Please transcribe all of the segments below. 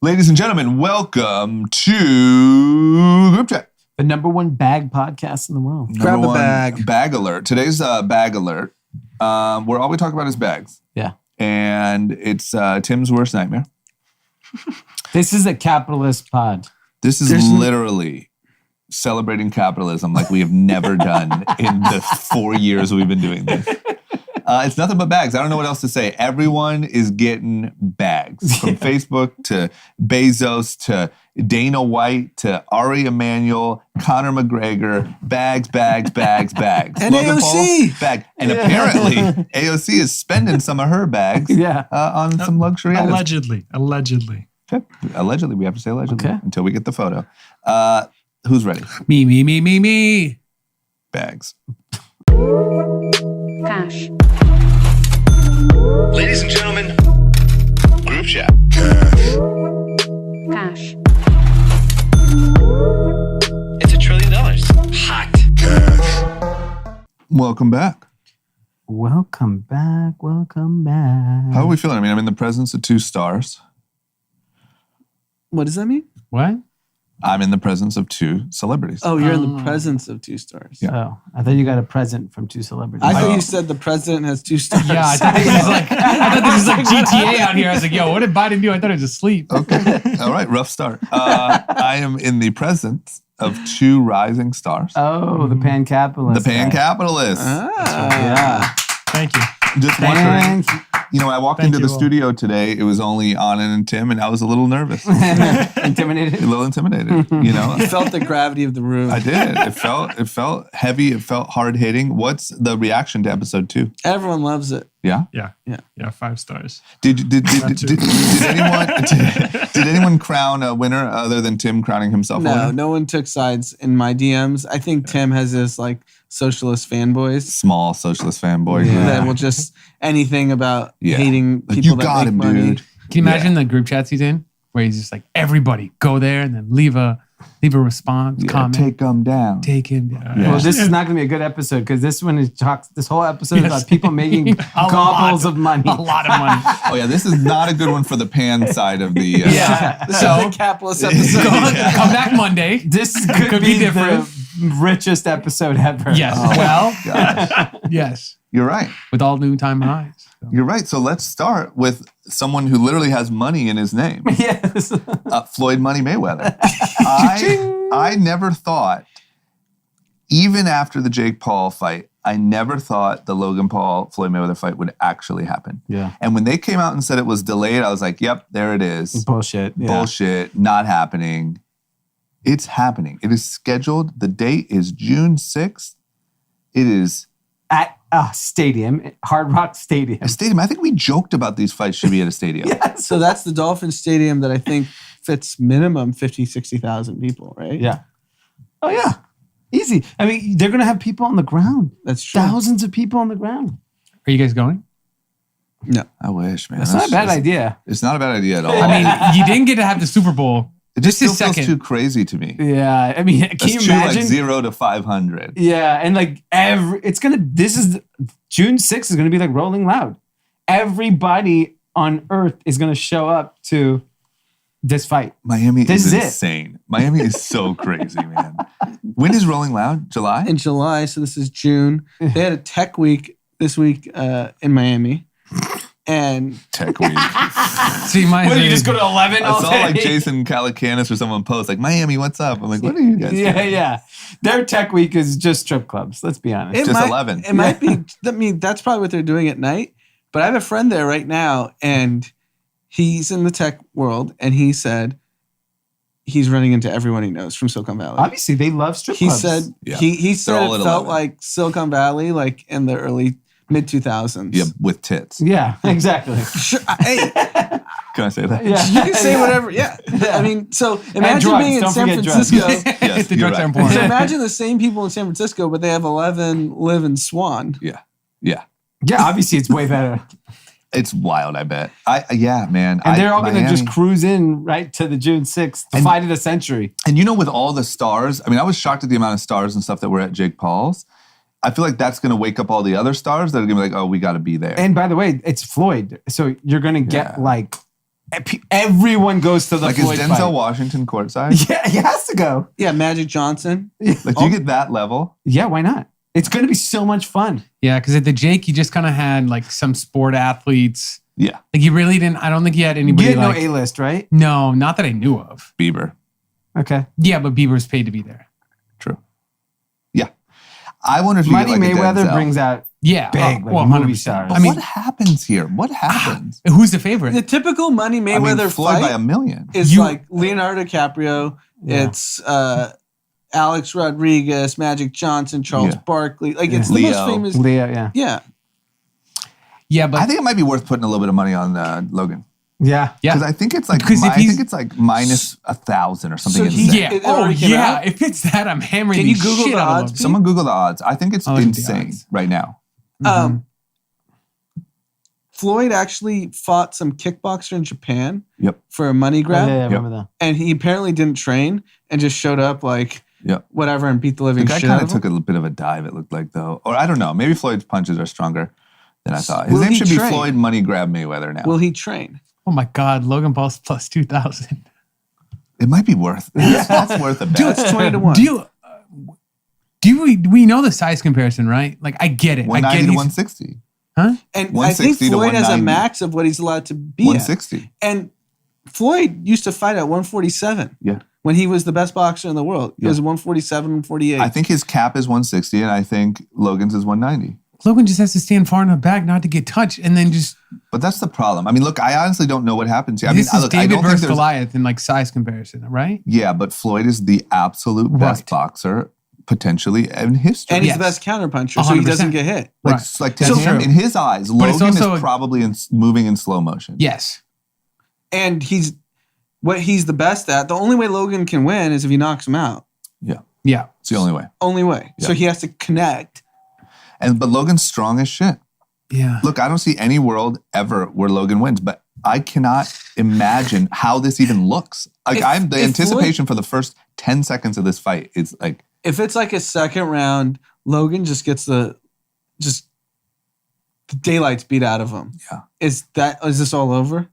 Ladies and gentlemen, welcome to Group Chat. The number one bag podcast in the world. Grab a bag. Bag alert. Today's bag alert, where all we talk about is bags. Yeah. And it's Tim's worst nightmare. This is a capitalist pod. This is literally celebrating capitalism like we have never done in the 4 years we've been doing this. It's nothing but bags. I don't know what else to say. Everyone is getting bags. From Facebook to Bezos to Dana White to Ari Emanuel, Conor McGregor. Bags. And Logan AOC. Paul, bag. And apparently AOC is spending some of her bags on some luxury items. Allegedly. Okay. Allegedly. We have to say allegedly until we get the photo. Who's ready? Me. Bags. Cash. Ladies and gentlemen, Group Chat. Cash. It's $1 trillion. Hot. Welcome back. Welcome back. How are we feeling? I mean, I'm in the presence of 2 stars. What does that mean? What? I'm in the presence of 2 celebrities. Oh, you're in the presence of 2 stars. Yeah. Oh, I thought you got a present from 2 celebrities. I thought you said the president has 2 stars. Yeah, I thought this was like GTA out here. I was like, yo, what did Biden do? I thought he was asleep. Okay. All right. Rough start. I am in the presence of 2 rising stars. Oh, the pan-capitalist. The pan-capitalists. Yeah. Thank you. Just wondering. Thank You know, I walked Thank into you the all. studio today. It was only Anand and Tim, and I was a little nervous, Intimidated. a little intimidated. You know, I felt the gravity of the room. I did. It felt heavy. It felt hard hitting. What's the reaction to episode 2? Everyone loves it. Yeah. Yeah, 5 stars. Did anyone crown a winner other than Tim crowning himself a No, winner? no one took sides in my DMs. I think Tim has this like socialist fanboys Small socialist fanboy. that will just anything about hating Like, people you that got make him, money. dude. Can you imagine the group chats he's in? Where he's just like, everybody go there and then leave a response, comment. Take them down. Take him down. Yeah. Well, this is not going to be a good episode because this one is this whole episode is about people making gobbles of money. A lot of money. Oh yeah, this is not a good one for the pan side of the. Yeah. This So- is the capitalist episode. Come back Monday. This could be be different. the richest episode ever. Yes. Oh, Well, gosh. yes. You're right. With all new time highs. So. You're right. So let's start with someone who literally has money in his name. Yes. Floyd Money Mayweather. I never thought, even after the Jake Paul fight, I never thought the Logan Paul Floyd Mayweather fight would actually happen. Yeah. And when they came out and said it was delayed, I was like, yep, there it is. Bullshit. Yeah. Bullshit, not happening. It's happening. It is scheduled. The date is June 6th. It is At a stadium, Hard Rock Stadium. a stadium. I think we joked about these fights should be at a stadium. Yes. So that's the Dolphin Stadium that I think fits minimum 50, 60,000 people, right? Yeah. Oh, yeah. Easy. I mean, they're going to have people on the ground. That's true. Thousands of people on the ground. Are you guys going? No. I wish, man. That's not a bad idea. It's not a bad idea at all. I mean, you didn't get to have the Super Bowl. it just this still is feels second. too crazy to me. Yeah. I mean, can That's you true, imagine? like 0 to 500. Yeah. And like June 6th is going to be like Rolling Loud. Everybody on earth is going to show up to this fight. Miami This is is it. insane. Miami is so crazy, man. When is Rolling Loud? July? In July, so this is June. They had a tech week this week in Miami. And Tech Week. See, my What, you just go to 11 I all saw day? like Jason Calicanis or someone post like, Miami, what's up? I'm like, what are you guys Yeah, doing? yeah. Their tech week is just strip clubs. Let's be honest. Just 11. It might be, I mean, that's probably what they're doing at night. But I have a friend there right now, and he's in the tech world, and he said he's running into everyone he knows from Silicon Valley. Obviously, they love strip He clubs. said Yeah. he said all it at felt 11. like Silicon Valley, like in the early mid 2000s. Yeah, with tits. Yeah, exactly. Sure. Hey, Can I say that? Yeah. you can say whatever. Yeah. I mean, so imagine drugs. being in Don't San forget drugs. Francisco. Yes, The you're drugs are right. important. So imagine the same people in San Francisco, but they have 11 live in Swan. Yeah. Yeah. Yeah, obviously it's way better. It's wild, I bet. Yeah, man. And they're all going to Miami- just cruise in right to the June 6th, the fight of the century. And you know, with all the stars, I mean, I was shocked at the amount of stars and stuff that were at Jake Paul's. I feel like that's going to wake up all the other stars that are going to be like, oh, we got to be there. And by the way, it's Floyd. So you're going to get Yeah. like Everyone goes to the Like, is Floyd Denzel fight. Washington courtside? Yeah, he has to go. Yeah, Magic Johnson. Like, do you get that level? Yeah, why not? It's going to be so much fun. Yeah, because at the Jake, you just kind of had like some sport athletes. Yeah. Like you really didn't. I don't think you had You anybody had no like A-list, right? no, not that I knew of. Bieber. Okay. Yeah, but Bieber's paid to be there. True. Yeah. I wonder if you Money get like a Mayweather Denzel. brings out Yeah, big, well, like, movie 100%. stars. But I mean, what happens here? What happens? who's the favorite? The typical Money I Mayweather mean, Floyd by fight a million. is You- like Leonardo DiCaprio. Yeah. It's Alex Rodriguez, Magic Johnson, Charles Yeah. Barkley. Like it's Yeah. the Leo. most famous. Leo, yeah. Yeah. Yeah, but I think it might be worth putting a little bit of money on Logan. Yeah. yeah, Because I think it's like Because if I he's- think it's like minus 1,000 or something So he- insane. yeah. It Oh already came yeah. out? If it's that, I'm hammering Can the you Google shit the out of odds? them. Someone Google the odds. I think it's I'll look at the insane odds. right now. Floyd actually fought some kickboxer in Japan Yep. for a money Oh, grab, yeah, I remember that. and he apparently didn't train and just showed up like Yep. whatever and beat the The living guy shit kind out of of him. took a bit of a dive, it looked like, though. Or I don't know. Maybe Floyd's punches are stronger than I thought. His Will name he should be train? Floyd Money Grab Mayweather now. Will he train? Oh my God, Logan Paul's plus 2,000. It might be worth that's worth a bet. Dude, it's 20 to 1. We know the size comparison, right? Like I get it. I 190 get to he's- 160. Huh? And I think 160 to Floyd has a 190. max of what he's allowed to be at. 160. And Floyd used to fight at 147 Yeah. when he was the best boxer in the world. It Yeah. was 147, 148. I think his cap is 160, and I think Logan's is 190. Logan just has to stand far enough back not to get touched, and then just But that's the problem. I mean, look, I honestly don't know what happens here. I mean, this is look, I David don't think versus there's. Goliath in like size comparison, right? Yeah, but Floyd is the absolute best Right. boxer potentially in history. and he's Yes. the best counterpuncher, so he 100%. doesn't get hit. Like, Right. like to That's him, true. in his eyes, it's Logan also is probably moving in slow motion. Yes. And what he's the best at. The only way Logan can win is if he knocks him out. Yeah, Yeah. it's the only way. Only way. So Yeah. he has to connect. But Logan's strong as shit. Yeah. Look, I don't see any world ever where Logan wins, but I cannot imagine how this even looks. Like If the anticipation for the first 10 seconds of this fight is like, If it's like a second round, Logan just gets the daylights beat out of him. Yeah. Is this all over?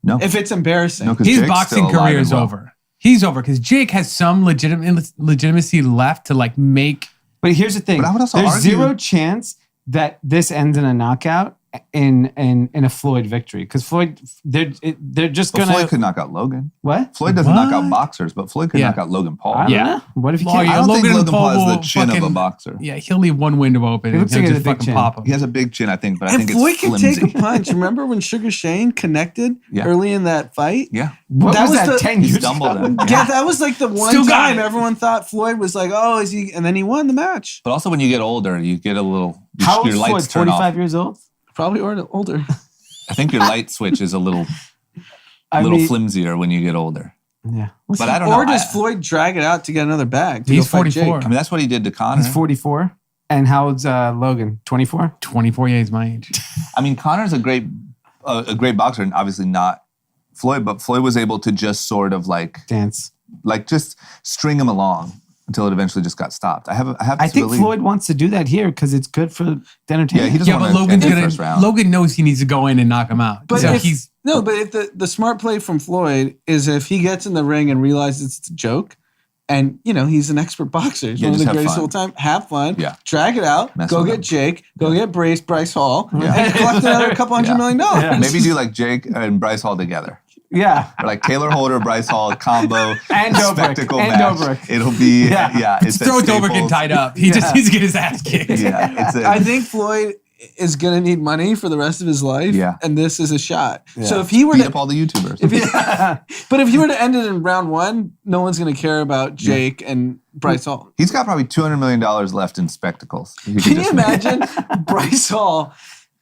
no. If it's embarrassing. No, 'cause His Jake's boxing still alive career and is well. over. He's over because Jake has some legitimacy left to like make. But here's the thing. But I would also There's argue- zero chance that this ends in a knockout in a Floyd victory. Because Floyd, they're just But gonna Floyd could knock out Logan. what? Floyd doesn't knock out What? boxers, but Floyd could Yeah. knock out Logan Paul. I don't Yeah. know. What if he Oh, can't? yeah. I don't think Logan Logan Paul has the will chin of a fucking- boxer. Yeah, he'll leave one window open. He and looks he'll like he has just a big fucking chin. pop him. He has a big chin, I think, but I And think it's Floyd can flimsy. take a punch. Remember when Sugar Shane connected Yeah. early in that fight? Yeah. What That was was that the- 10 He years stumbled ago? him. Yeah, that was like the one Still got time it. everyone thought Floyd was like, oh, is he? And then he won the match. But also when you get older, you get a little, How old your is lights Floyd? turn 45 off. years old? Probably older. I think your light switch is a little I little mean, flimsier when you get older. yeah. But I don't know. Or does I- Floyd drag it out to get another bag? To He's go fight 44. I Jake? mean, that's what he did to Connor. He's 44. And how old's Logan? 24? 24 years my age. I mean, Connor's a great boxer, and obviously not Floyd, but Floyd was able to just sort of like Dance. just string him along until it eventually just got stopped. I have I to think believe. Floyd wants to do that here because it's good for the entertainment. Yeah, he doesn't Yeah, but want to Logan's end the first gonna. round. Logan knows he needs to go in and knock him out. But so if, he's but if the smart play from Floyd is if he gets in the ring and realizes it's a joke, and he's an expert boxer, he's Yeah, one of just the have greatest fun. of all time. Have fun, Yeah. drag it out, Mess go with get him. Jake, go get Bryce Hall, Yeah. and collect another couple $100 million. Yeah. Maybe do like Jake and Bryce Hall together. Yeah. Or like Taylor Holder, Bryce Hall combo And Dobrik. spectacle And match. Dobrik. It'll be Yeah. it's throw at Dobrik in Staples. tied up. He just needs to get his ass kicked. Yeah, it's I think Floyd is gonna need money for the rest of his life. Yeah. And this is a shot. Yeah. So if he were beat to up all the YouTubers. but if he were to end it in round one, no one's gonna care about Jake and Bryce Hall. He's got probably $200 million left in spectacles. He could Can you just- imagine Bryce Hall?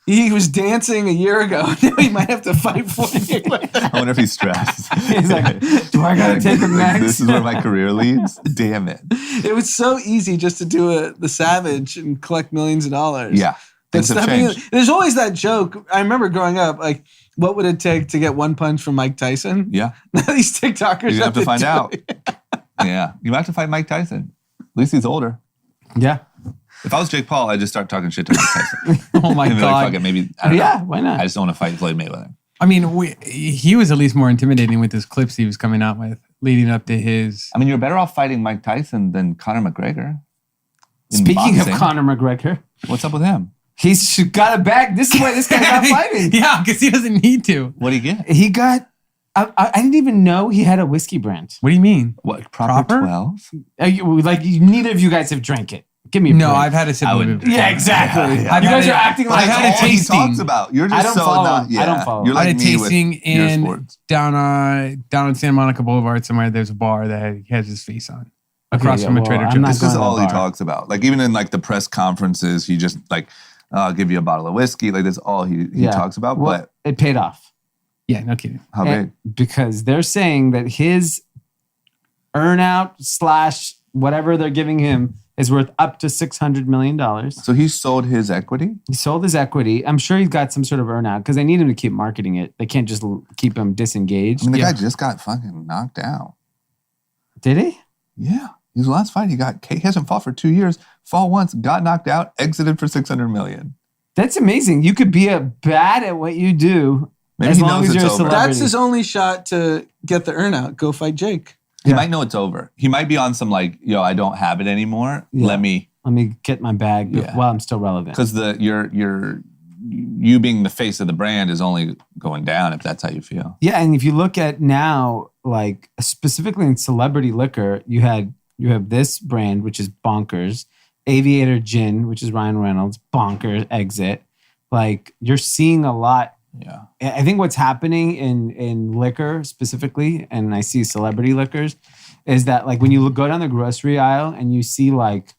He was dancing a year ago. Now he might have to fight for it. I wonder if he's stressed. He's like, do I gotta take him next? This is where my career leads? Damn it. It was so easy just to do the Savage and collect millions of dollars. Yeah. But Things have stepping changed. there's always that joke. I remember growing up, like, what would it take to get one punch from Mike Tyson? Yeah. Now these TikTokers You have to find do out. it. Yeah. You might have to fight Mike Tyson. At least he's older. Yeah. If I was Jake Paul, I'd just start talking shit to Mike Tyson. Oh my And be like, god. fuck it, maybe, I don't Yeah, know. why not? I just don't want to fight Floyd Mayweather. I mean, he was at least more intimidating with his clips he was coming out with leading up to his. I mean, you're better off fighting Mike Tyson than Conor McGregor. In Speaking boxing. of Conor McGregor, What's up with him? he's got a bag. This is why this guy's not fighting. Yeah, because he doesn't need to. What do you get? He got. I didn't even know he had a whiskey brand. What do you mean? What, Proper? 12? Neither of you guys have drank it. Give me a No, break. I've had a sip I of wouldn't it. drink Yeah, it. exactly. Yeah. You guys are acting But like that's I had a all he tasting. talks about. You're just I don't so follow not. him. Yeah. I don't follow You're him. I like had a me with tasting your in sports. down on Santa Monica Boulevard somewhere. There's a bar that he has his face on across from a Trader I'm not Joe's. This is going to all the he bar. talks about. Like even in like the press conferences, he just like, I'll give you a bottle of whiskey. Like that's all he talks about. Well, But it paid off. Yeah, no kidding. how big? Because they're saying that his earnout / whatever they're giving him is worth up to $600 million. So he sold his equity? He sold his equity. I'm sure he's got some sort of earnout because they need him to keep marketing it. They can't just keep him disengaged. I mean, the Yeah. guy just got fucking knocked out. Did he? Yeah. His last fight, he hasn't fought for 2 years. Fought once, got knocked out, exited for $600 million. That's amazing. You could be bad at what you do Maybe as he long knows as you're a it's over. celebrity. That's his only shot to get the earnout. Go fight Jake. He Yeah. might know it's over. He might be on some like, yo, I don't have it anymore. Yeah. Let me, Let me get my bag Yeah. while I'm still relevant. because you being the face of the brand is only going down if that's how you feel. Yeah, and if you look at now, like specifically in celebrity liquor, you have this brand which is bonkers, Aviator Gin, which is Ryan Reynolds, bonkers exit. Like you're seeing a lot. Yeah. I think what's happening in liquor specifically, and I see celebrity liquors, is that like when you go down the grocery aisle and you see like,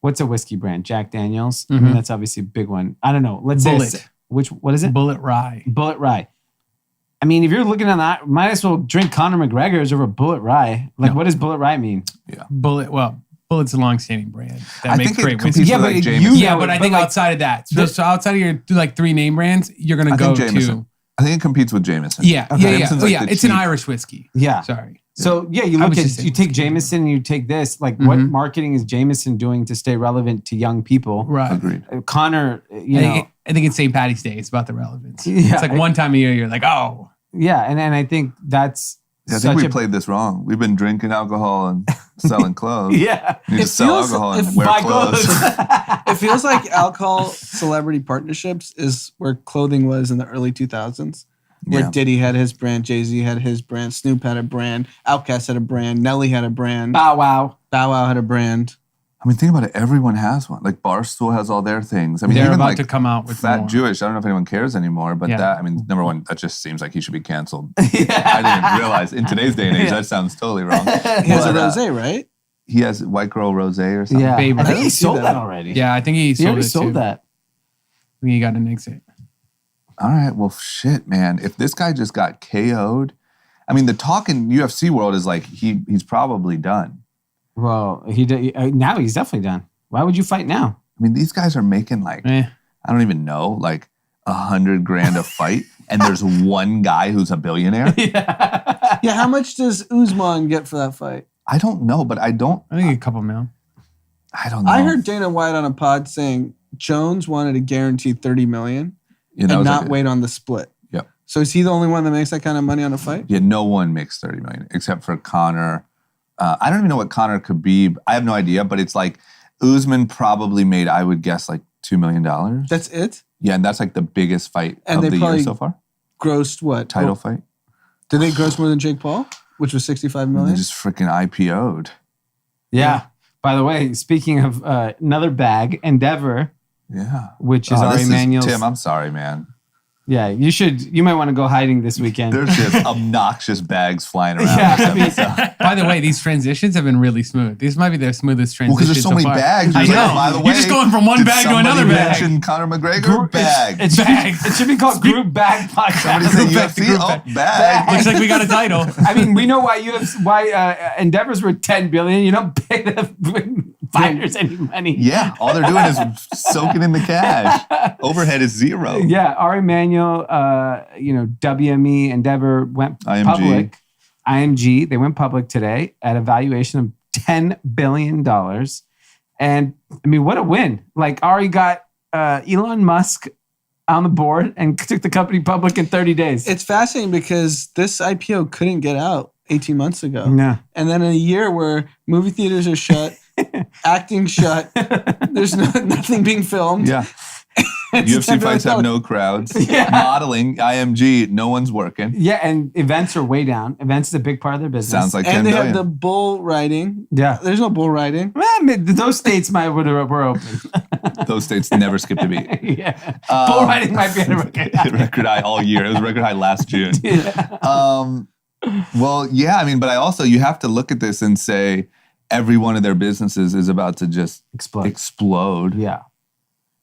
what's a whiskey brand? Jack Daniels. I mean, Mhm. that's obviously a big one. I don't know. Let's Bullet. say what is it? Bullet Rye. Bullet Rye. I mean, if you're looking at that, might as well drink Conor McGregor's over Bullet Rye. Like, No. what does Bullet Rye mean? Bullet's a long-standing brand that I makes think it great competes whiskey. Yeah, with but like you Jameson. Yeah, know but it, I but think like- outside of that, so outside of your like 3 name brands, you're gonna I go think Jameson. to I think it competes with Jameson. yeah. Jameson's like the It's an cheap- Irish whiskey. Yeah. Sorry. So yeah, you I look was at just saying you take whiskey. Jameson and you take this. Like, what Mhm. marketing is Jameson doing to stay relevant to young people? Right. Agreed. Connor, you know, I think it's St. Patty's Day. It's about the relevance. Yeah, It's like one time a year you're like, oh, yeah, and I think that's Yeah, I such think we a played this wrong. We've been drinking alcohol and selling clothes. yeah. You just sell feels- alcohol and if wear Buy clothes. It feels like alcohol celebrity partnerships is where clothing was in the early 2000s. Where Yeah. Diddy had his brand, Jay-Z had his brand, Snoop had a brand, Outkast had a brand, Nelly had a brand, Bow Wow. Bow Wow had a brand. I mean, think about it. Everyone has one. Like Barstool has all their things. I mean, they're even about like to come out with Fat more. Jewish. I don't know if anyone cares anymore, but Yeah. that, I mean, number one, that just seems like he should be canceled. I didn't even realize in today's day and age, that sounds totally wrong. He has a But, rosé, right? He has White Girl Rosé or something. Yeah, Bieber. I I think he didn't see sold that. that already. Yeah, I think he he sold already it sold too. that. I think he got an exit. All right. Well, shit, man. If this guy just got KO'd, I mean, the talk in UFC world is like he's probably done. Well, now he's definitely done. Why would you fight now? I mean, these guys are making like, Eh. I don't even know, like $100,000 a fight, and there's one guy who's a billionaire. Yeah, how much does Usman get for that fight? I don't know, but I don't I think a couple mil. know. I heard Dana White on a pod saying Jones wanted to guarantee $30 million Yeah, that and was not like wait on the split. Yep. So is he the only one that makes that kind of money on a fight? Yeah, no one makes $30 million except for Conor. I don't even know what Conor Khabib. I have no idea, but it's like Usman probably made, I would guess, like $2 million. That's it? Yeah, and that's like the biggest fight And of they the year probably so far. Grossed what? Title fight. Did they gross more than Jake Paul, which was $65 And million? they just freaking IPO'd. Yeah. By the way, speaking of another bag, Endeavor, Yeah. which is Oh, Ari this is- Emanuel's. Tim, I'm sorry, man. Yeah, you might want to go hiding this weekend. There's just obnoxious bags flying around. Yeah, this I mean- episode. By the way, these transitions have been really smooth. These might be their smoothest Well, transitions because there's so many far. bags. I You're like, know. oh, by the way, You're just going from one did bag to somebody another bag. mention Conor McGregor? Bag. It should be called Group Bag Somebody Podcast. say Group bag to UFC? group Oh, bag. bag. Looks like we got a title. I mean, we know why Endeavors were $10 billion. You don't pay the fighters any money. Yeah, all they're doing is soaking in the cash. Overhead is zero. Yeah, Ari Emanuel, WME Endeavor went IMG. public. IMG, they went public today at a valuation of $10 billion. And I mean, what a win. Like Ari got Elon Musk on the board and took the company public in 30 days. It's fascinating because this IPO couldn't get out 18 months ago. No. And then in a year where movie theaters are shut, acting shut, there's nothing being filmed. Yeah. It's UFC $10 fights have billion. no crowds. Yeah. Modeling, IMG, no one's working. Yeah, and events are way down. Events is a big part of their business. Sounds like 10 And they billion. have the bull riding. Yeah. There's no bull riding. Those states were open. Those states never skipped a beat. Yeah. Bull riding might be at a record high. Record high all year. It was record high last June. Yeah. Well, yeah, I mean, but I also, you have to look at this and say every one of their businesses is about to just explode. Yeah.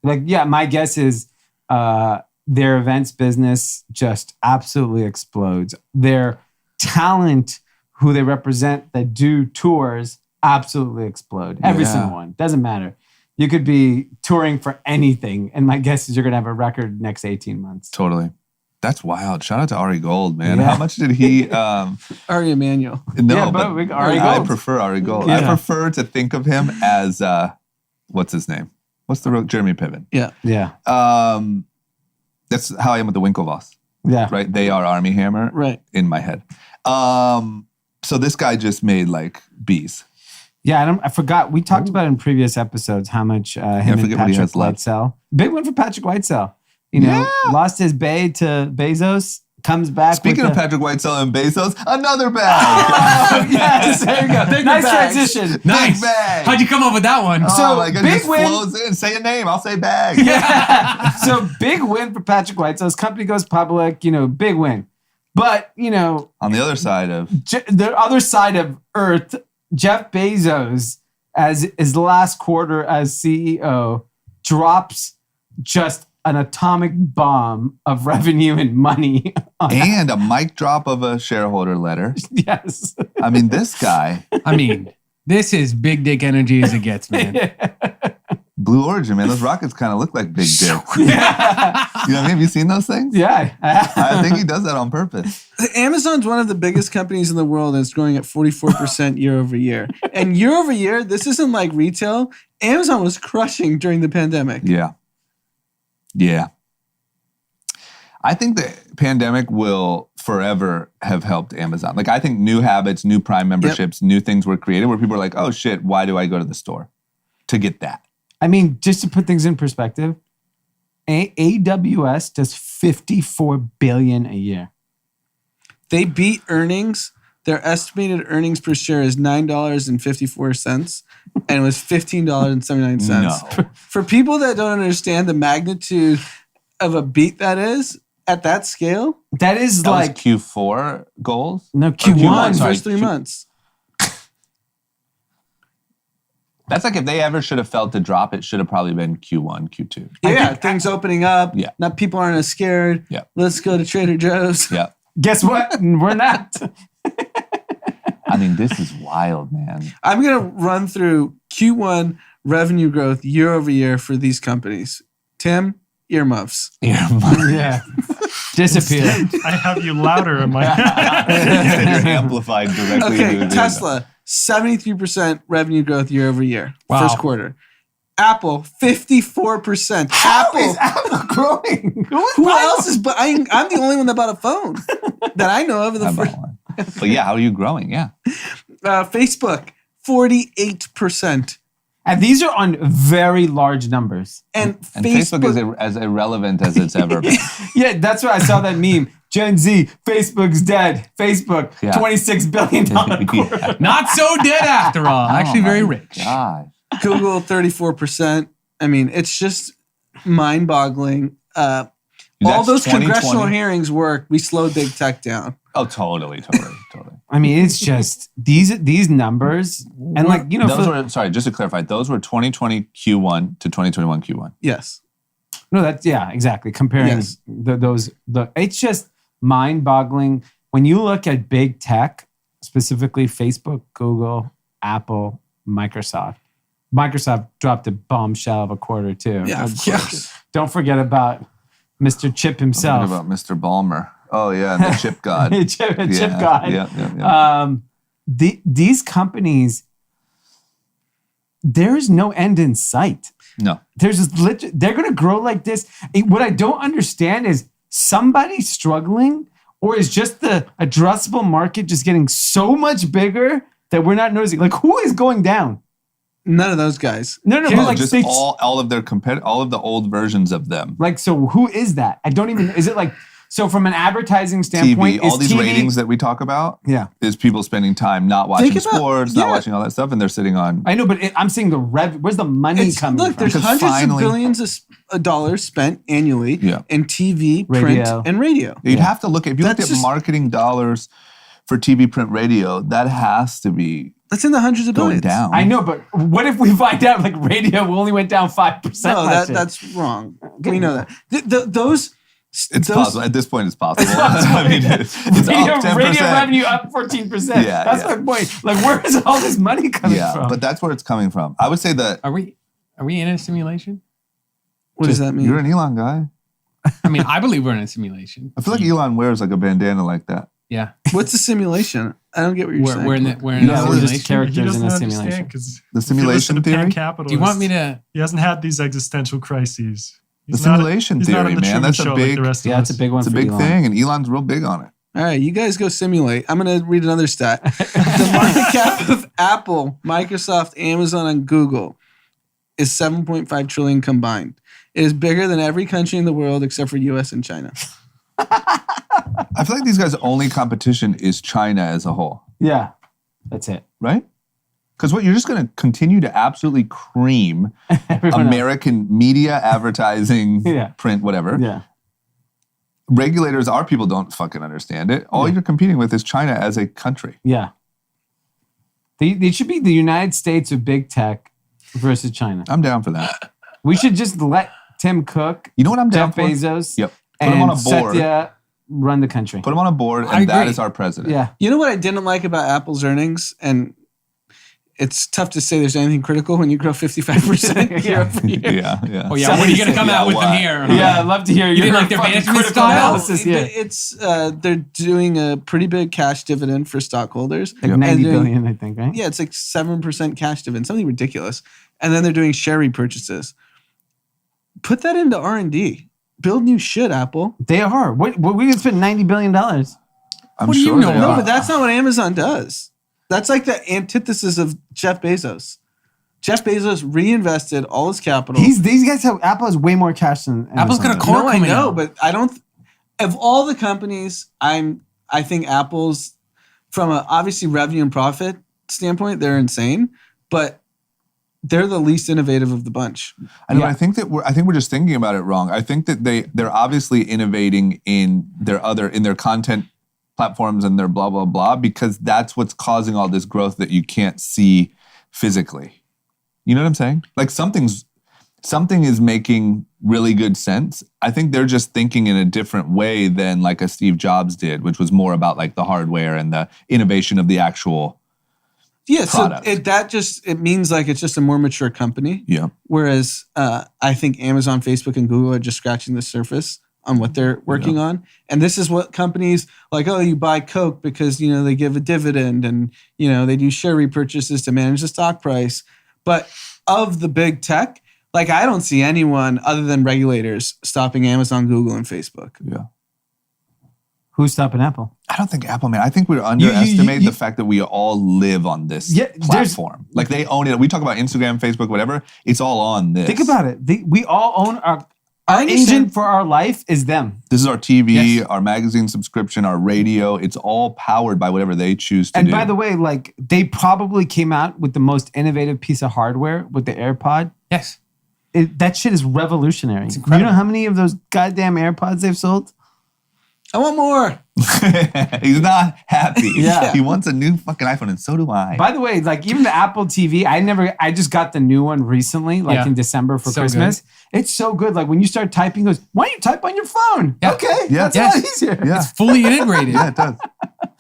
Like, yeah, my guess is their events business just absolutely explodes. Their talent, who they represent that do tours, absolutely explode. Every Yeah. single one. Doesn't matter. You could be touring for anything, and my guess is you're going to have a record next 18 months. Totally. That's wild. Shout out to Ari Gold, man. Yeah. How much did he... Ari Emanuel. No, Yeah, but but Ari I Gold. prefer Ari Gold. Yeah. I prefer to think of him as... what's his name? What's the Jeremy Piven? Yeah. Yeah. That's how I am with the Winklevoss, Yeah. right? They are Army Hammer Right. in my head. So this guy just made like bees. Yeah, I forgot. We talked about in previous episodes how much him and forget what he Patrick has left. Whitesell. Big win for Patrick Whitesell. You know, lost his bay to Bezos, comes back. Speaking with of Patrick Whitesell and Bezos, another bag. Oh, yes, there you go. Nice bags. transition. Nice. bag. How'd you come up with that one? Oh So, my God, big it just win. flows in. Say a name, I'll say bag. Yeah. So big win for Patrick Whitesell. His company goes public, you know, big win. But, you know, On the other side of the other side of Earth, Jeff Bezos, as his last quarter as CEO, drops just an atomic bomb of revenue and money. and a mic drop of a shareholder letter. Yes. I mean, this guy, I mean, this is big dick energy as it gets, man. Blue Origin, man, those rockets kind of look like big dicks. Yeah. You know what I mean? Have you seen those things? Yeah. I think he does that on purpose. Amazon's one of the biggest companies in the world and it's growing at 44% year over year. And year over year, this isn't like retail. Amazon was crushing during the pandemic. Yeah. Yeah. I think the pandemic will forever have helped Amazon. Like, I think new habits, new Prime memberships, new things were created where people are like, oh shit, why do I go to the store to get that? I mean, just to put things in perspective, AWS does $54 billion a year. They beat earnings. Their estimated earnings per share is $9.54 and it was $15.79. No. For people that don't understand the magnitude of a beat that is at that scale, That is That like was Q4 goals? no Or Q1. sorry, first 3 months. That's like if they ever should have felt the drop, it should have probably been Q1, Q2. Yeah, things opening up. Yeah. Now people aren't as scared. Yeah. Let's go to Trader Joe's. Yeah. Guess what? We're not. I mean, this is wild, man. I'm going to run through Q1 revenue growth year over year for these companies. Tim, earmuffs. Yeah. Disappeared. I have you louder in my You're amplified directly. Okay, into the Tesla, 73% revenue growth year over year. Wow. First quarter. Apple, 54%. Apple growing? Who else is? But I'm the only one that bought a phone that I know of. In the I bought first, one. But yeah, how are you growing? Yeah. Facebook, 48%. And these are on very large numbers. And Facebook is as irrelevant as it's ever been. Yeah, that's why I saw that meme. Gen Z, Facebook's dead. Facebook, Yeah. $26 billion quarter. Yeah. Not so dead after all. Actually, very rich. God. Google, 34%. I mean, it's just mind-boggling. All That's those 2020. congressional hearings work. We slowed big tech down. Oh, totally. I mean, it's just these numbers. And like, you know, Those were, sorry, just to clarify, those were 2020 Q1 to 2021 Q1. Yes. no, that's, yeah, exactly. Comparing Yes. it's just mind-boggling. When you look at big tech, specifically Facebook, Google, Apple, Microsoft dropped a bombshell of a quarter too. Yeah, of course. Don't forget about Mr. Chip What himself. about Mr. Balmer? Oh, yeah, the chip god. Chip Yeah, God. Yeah. These companies, there is no end in sight. No. There's this they're going to grow like this. What I don't understand is somebody struggling, or is just the addressable market just getting so much bigger that we're not noticing? Like, who is going down? None of those guys. No, No, like just all of their all of the old versions of them. Like, so who is that? I don't even. Is it like so from an advertising standpoint? TV, all these TV, ratings that we talk about, Yeah, is people spending time not watching Think about- sports, yeah. not watching all that stuff, and they're sitting on. I know, but I'm saying the where's the money coming Look, from? there's Because hundreds finally- of billions of dollars spent annually Yeah. in TV, Radio. print, and radio. You'd have to look at if you look That's at just- marketing dollars for TV, print, radio. That has to be That's in the hundreds of going billions. down. I know, but what if we find out like radio only went down 5%? No, last year? that's wrong. We know that. Those. It's those- possible. At this point, it's possible. I mean, it's radio, up 10%. radio revenue up 14%. Yeah, That's yeah. my point. Like, where is all this money coming Yeah, from? but that's where it's coming from. I would say that Are we in a simulation? What does that mean? you're an Elon guy. I mean, I believe we're in a simulation. I feel like Elon wears like a bandana like that. Yeah, What's a simulation? I don't get what you're saying. we're in a Yeah, we're just simulation. characters He in doesn't a understand simulation. because The simulation theory? Do you want me to? He hasn't had these existential crises. The simulation he's not theory, on the man. Truman That's a Show big- Like the rest Yeah, of it's a us. big one It's a for big Elon. thing, and Elon's real big on it. All right, you guys go simulate. I'm going to read another stat. The market cap of Apple, Microsoft, Amazon, and Google is 7.5 trillion combined. It is bigger than every country in the world except for US and China. I feel like these guys' only competition is China as a whole, Yeah, that's it. right? Because what you're just going to continue to absolutely cream Everyone else. American media, advertising, Yeah. print, whatever. Yeah. Regulators, our people don't fucking understand it. All you're competing with is China as a country. Yeah. They should be the United States of big tech versus China. I'm down for that. We should just let Tim Cook, You know what I'm down Jeff for? Bezos, Yep. Put and him on a board. Satya run the country. Put him on a board, I and that agree. is our president. Yeah. You know what I didn't like about Apple's earnings? And it's tough to say there's anything critical when you grow 55% year over year. Yeah, yeah. Oh yeah, what are you gonna come Yeah, out with what? them here? Yeah, I'd love to hear You your didn't like their fucking management critical style? analysis. Yeah. It's they're doing a pretty big cash dividend for stockholders. Like Yep. 90 And doing- billion, I think, right? Yeah, it's like 7% cash dividend, something ridiculous. And then they're doing share repurchases. Put that into R&D. Build new shit, Apple. They are. What we could spend $90 billion. I'm What do you sure know? they No, are. but that's not what Amazon does. That's like the antithesis of Jeff Bezos. Jeff Bezos reinvested all his capital. These guys have Apple has way more cash than Apple's Amazon got a does. core No, I coming know, out. but I don't. Of all the companies, I think Apple's from a obviously revenue and profit standpoint, they're insane, but they're the least innovative of the bunch. I know. Yeah. I think we're just thinking about it wrong. I think that they're obviously innovating in their content platforms and their blah blah blah because that's what's causing all this growth that you can't see physically. You know what I'm saying? Like something is making really good sense. I think they're just thinking in a different way than like a Steve Jobs did, which was more about like the hardware and the innovation of the actual. Yeah, so Product. it means like it's just a more mature company. Yeah. Whereas I think Amazon, Facebook, and Google are just scratching the surface on what they're working on. And this is what companies like, oh, you buy Coke because, you know, they give a dividend and, you know, they do share repurchases to manage the stock price. But of the big tech, like I don't see anyone other than regulators stopping Amazon, Google, and Facebook. Yeah. Who's stopping Apple? I don't think Apple, man. I think we underestimate the fact that we all live on this platform. Like they own it. We talk about Instagram, Facebook, whatever. It's all on this. Think about it. We all own our I understand- engine for our life is them. This is our TV, Yes. our magazine subscription, our radio. It's all powered by whatever they choose to And do. by the way, like they probably came out with the most innovative piece of hardware with the AirPod. Yes. That shit is revolutionary. You incredible. know how many of those goddamn AirPods they've sold? I want more. He's not happy. Yeah. He wants a new fucking iPhone, and so do I. By the way, like even the Apple TV, I just got the new one recently, like Yeah. in December for So Christmas. It's so good. Like when you start typing, it goes, why don't you type on your phone? Yeah. Okay. Yeah. That's a lot Yes. easier. yeah. It's fully integrated. Yeah, it does.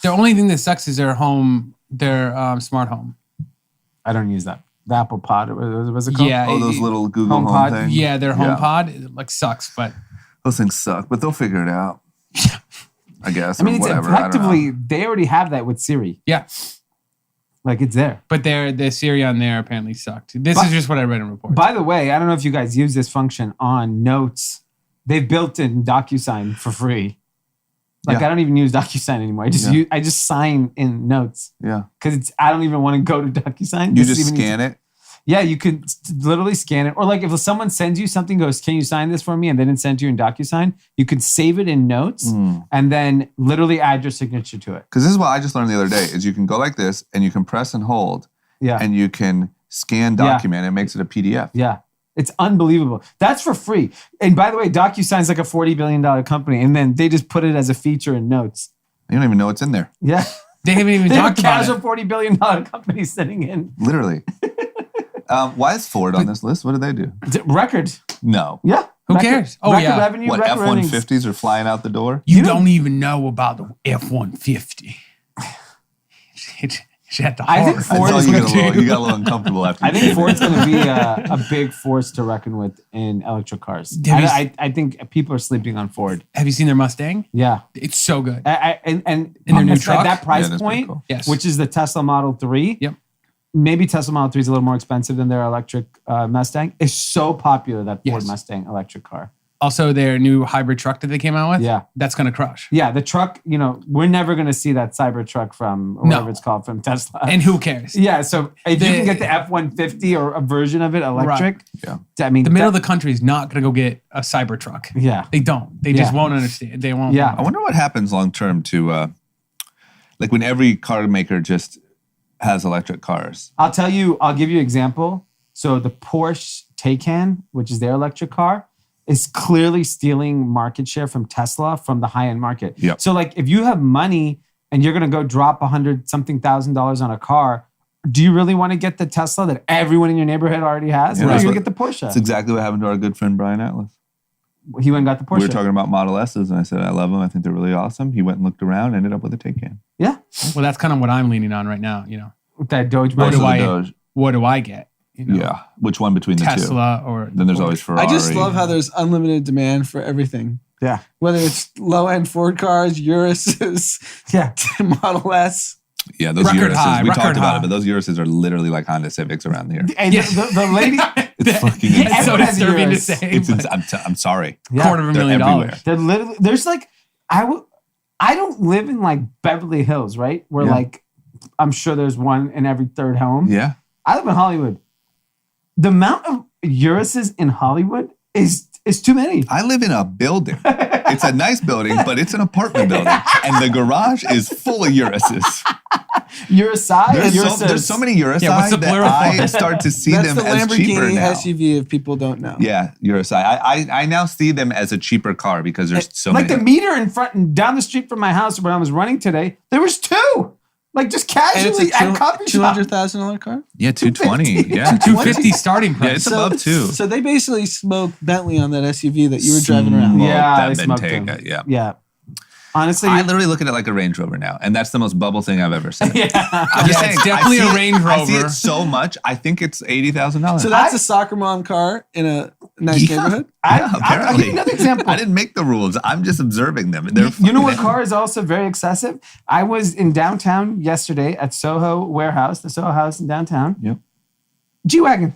The only thing that sucks is their smart home. I don't use that. The Apple Pod, what's it called? Yeah. Oh, those little Google HomePod. Home things. Yeah, their HomePod it, like sucks, but Those things suck, but they'll figure it out. I guess. I mean, or it's whatever. I don't know. effectively, they already have that with Siri. yeah. Like it's there. But the Siri on there apparently sucked. This is just what I read in reports. By the way, I don't know if you guys use this function on Notes. They've built in DocuSign for free. Like I don't even use DocuSign anymore. I just sign in Notes. Yeah. Because I don't even want to go to DocuSign. You just scan it? Yeah, you could literally scan it. Or like if someone sends you something, goes, can you sign this for me? And they didn't send you in DocuSign, you could save it in Notes and then literally add your signature to it. Because this is what I just learned the other day, is you can go like this and you can press and hold and you can scan document. It makes it a PDF. Yeah. It's unbelievable. That's for free. And by the way, DocuSign's like a $40 billion company. And then they just put it as a feature in Notes. You don't even know what's in there. Yeah. They haven't even talked about it. They have a casual $40 billion company sitting in. Literally. Why is Ford on this list? What did they do? Record. No. Yeah. Who cares? Oh, record yeah. revenue, What, record earnings. F-150s are flying out the door? You don't even know about the F-150. It's at the heart. I think Ford is you going to got a little uncomfortable after I you think said Ford's that. going to be a big force to reckon with in electric cars. I think people are sleeping on Ford. Have you seen their Mustang? Yeah. It's so good. And their new at truck? that price that's pretty point, cool. Yes. which is the Tesla Model 3. Yep. Maybe Tesla Model 3 is a little more expensive than their electric Mustang. It's so popular, that Ford Yes. Mustang electric car. Also, their new hybrid truck that they came out with. Yeah. That's going to crush. Yeah, the truck, we're never going to see that Cybertruck from whatever it's called from Tesla. And who cares? Yeah, so if you can get the F-150 or a version of it electric, Yeah. I mean, The middle of the country is not going to go get a Cybertruck. Yeah. They don't. They just won't understand. They won't. Yeah. I wonder what happens long term to, like when every car maker just has electric cars. I'll give you an example. So the Porsche Taycan, which is their electric car, is clearly stealing market share from Tesla from the high-end market. Yep. So like if you have money and you're going to go drop $100-something thousand on a car, do you really want to get the Tesla that everyone in your neighborhood already has? Yeah, Or are you that's going to get the Porsche? That's exactly what happened to our good friend Brian Atlas. He went and got the Porsche. We were talking about Model S's and I said, I love them. I think they're really awesome. He went and looked around, ended up with a Taycan. Yeah. Well, that's kind of what I'm leaning on right now. With that Doge What money. do I? Doge. What do I get? Yeah. Which one between the two? Tesla or Then there's always Ferrari. I just love how there's unlimited demand for everything. Yeah. Whether it's low-end Ford cars, Uruses, Yeah. Model S. Yeah, those Record Uruses. high, We record talked about high. it, but those Uruses are literally like Honda Civics around here. And the lady, It's fucking Yeah, insane. It's so everyone has a disturbing to Urus. say. It's but I'm sorry. yeah, $250,000. they're literally, there's like, I don't live in like Beverly Hills, right? Where Yeah. like, I'm sure there's one in every third home. Yeah. I live in Hollywood. The amount of Uruses in Hollywood is too many. I live in a building. It's a nice building, but it's an apartment building. And the garage is full of Uruses. There's so many Urus Yeah, what's the that plural I for? start to see That's them the as cheaper Lamborghini now. SUV if people don't know. Yeah, Urus. I now see them as a cheaper car because there's so Like many. the meter in front and down the street from my house when I was running today, there was two. Like just And it's casually at a coffee shop. $200,000 car? Yeah, 220. Yeah. 250 starting Yeah, price. it's above two. So they basically smoked Bentley on that SUV that you were driving around. Smoked Yeah, that they smoked Bentayga, them. yeah. Yeah. Honestly, I literally look at it like a Range Rover now, and that's the most bubble thing I've ever seen. yeah. I'm just Yeah, saying, it's definitely I see a it- Range I see Rover. it so much. I think it's $80,000. So that's a soccer mom car in a nice neighborhood? Yeah, I'll apparently. give you another example. I didn't make the rules. I'm just observing them. They're You know what fucking- car is also very excessive? I was in downtown yesterday at Soho Warehouse, the Soho House in downtown. Yep. G-Wagon.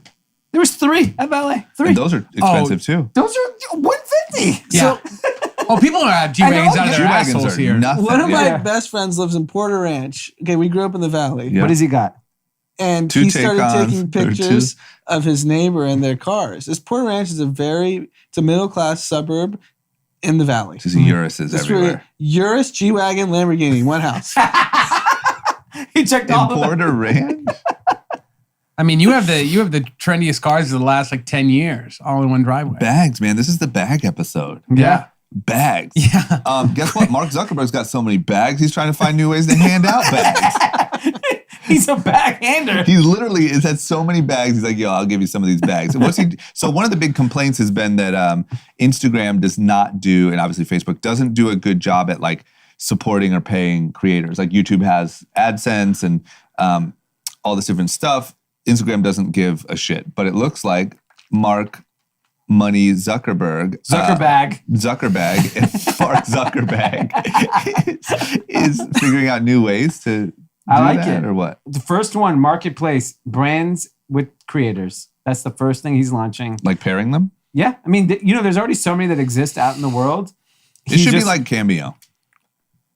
There was three at Valet. Three. And those are expensive too. Those are $150. Yeah. Oh, people are at G-Wagons out of their G-Wagons assholes are here. nothing. One of my Yeah. best friends lives in Porter Ranch. Okay, we grew up in the Valley. Yeah. What has he got? And Two he started Taycons, taking or pictures of his neighbor and their cars. This Porter Ranch is it's a middle-class suburb in the Valley. Just Uruses It's really everywhere. Urus, G-Wagon, Lamborghini, one house. He checked In all of them. Porter Ranch? I mean, you have the trendiest cars of the last like 10 years, all in one driveway. Bags, man. This is the bag episode. Yeah. Bags. Yeah. Guess what? Mark Zuckerberg's got so many bags. He's trying to find new ways to hand out bags. He's a backhander. He literally has had so many bags. He's like, yo, I'll give you some of these bags. So one of the big complaints has been that Instagram does not do, and obviously Facebook doesn't do a good job at like supporting or paying creators. Like YouTube has AdSense and all this different stuff. Instagram doesn't give a shit. But it looks like Mark Money Zuckerberg. Zuckerbag. Mark Zuckerberg is figuring out new ways to I do like that it. or what? The first one, marketplace, brands with creators. That's the first thing he's launching. Like pairing them? Yeah. I mean, there's already so many that exist out in the world. It should be like Cameo.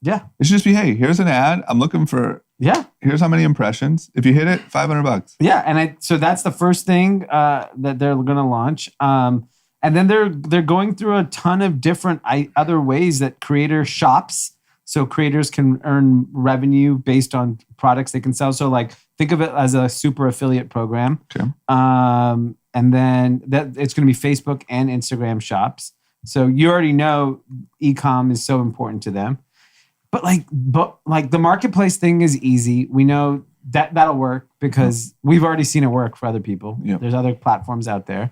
Yeah. It should just be, hey, here's an ad. I'm looking for, Yeah. here's how many impressions. If you hit it, $500. Yeah. And so that's the first thing that they're going to launch. And then they're going through a ton of different other ways that creator shops. So creators can earn revenue based on products they can sell. So like think of it as a super affiliate program. Okay. And then it's going to be Facebook and Instagram shops. So you already know e-com is so important to them. But the marketplace thing is easy. We know that'll work because we've already seen it work for other people. Yep. There's other platforms out there.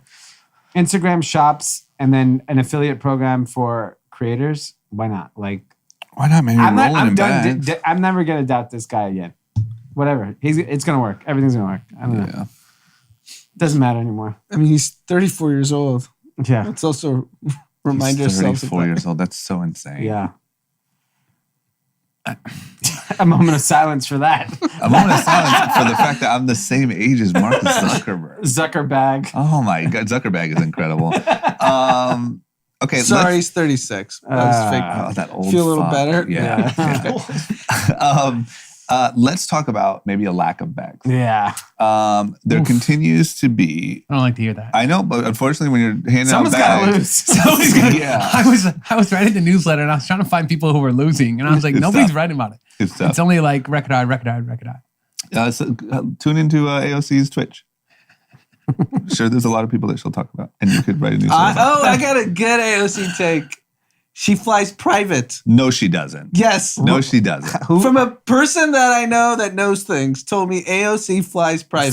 Instagram shops and then an affiliate program for creators. Why not? Like, why not, man? You're rolling in done. bags. I'm never gonna doubt this guy again. Whatever. It's gonna work. Everything's gonna work. I don't know. Yeah. Doesn't matter anymore. I mean, he's 34 years old. Yeah. Let's also remind He's ourselves. 34 years old. That's so insane. Yeah. A moment of silence for that. A moment of silence for the fact that I'm the same age as Mark Zuckerberg. Zuckerberg. Oh my God, Zuckerberg is incredible. Okay, Sorry, he's 36. That was fake. Oh, that old Feel a little fuck. better? Yeah. Let's talk about maybe a lack of bags. Yeah. There continues to be. I don't like to hear that. I know, but unfortunately, when you're handing Someone's out gotta bags, lose. Somebody's gonna, Yeah. I was writing the newsletter and I was trying to find people who were losing, and I was like, It's nobody's tough. writing about it. it's tough. It's only like record eye. So, tune into AOC's Twitch. Sure, there's a lot of people that she'll talk about, and you could write a newsletter. I got a good AOC take. She flies private. No, she doesn't. Yes. No, she doesn't. From a person that I know that knows things, told me AOC flies private.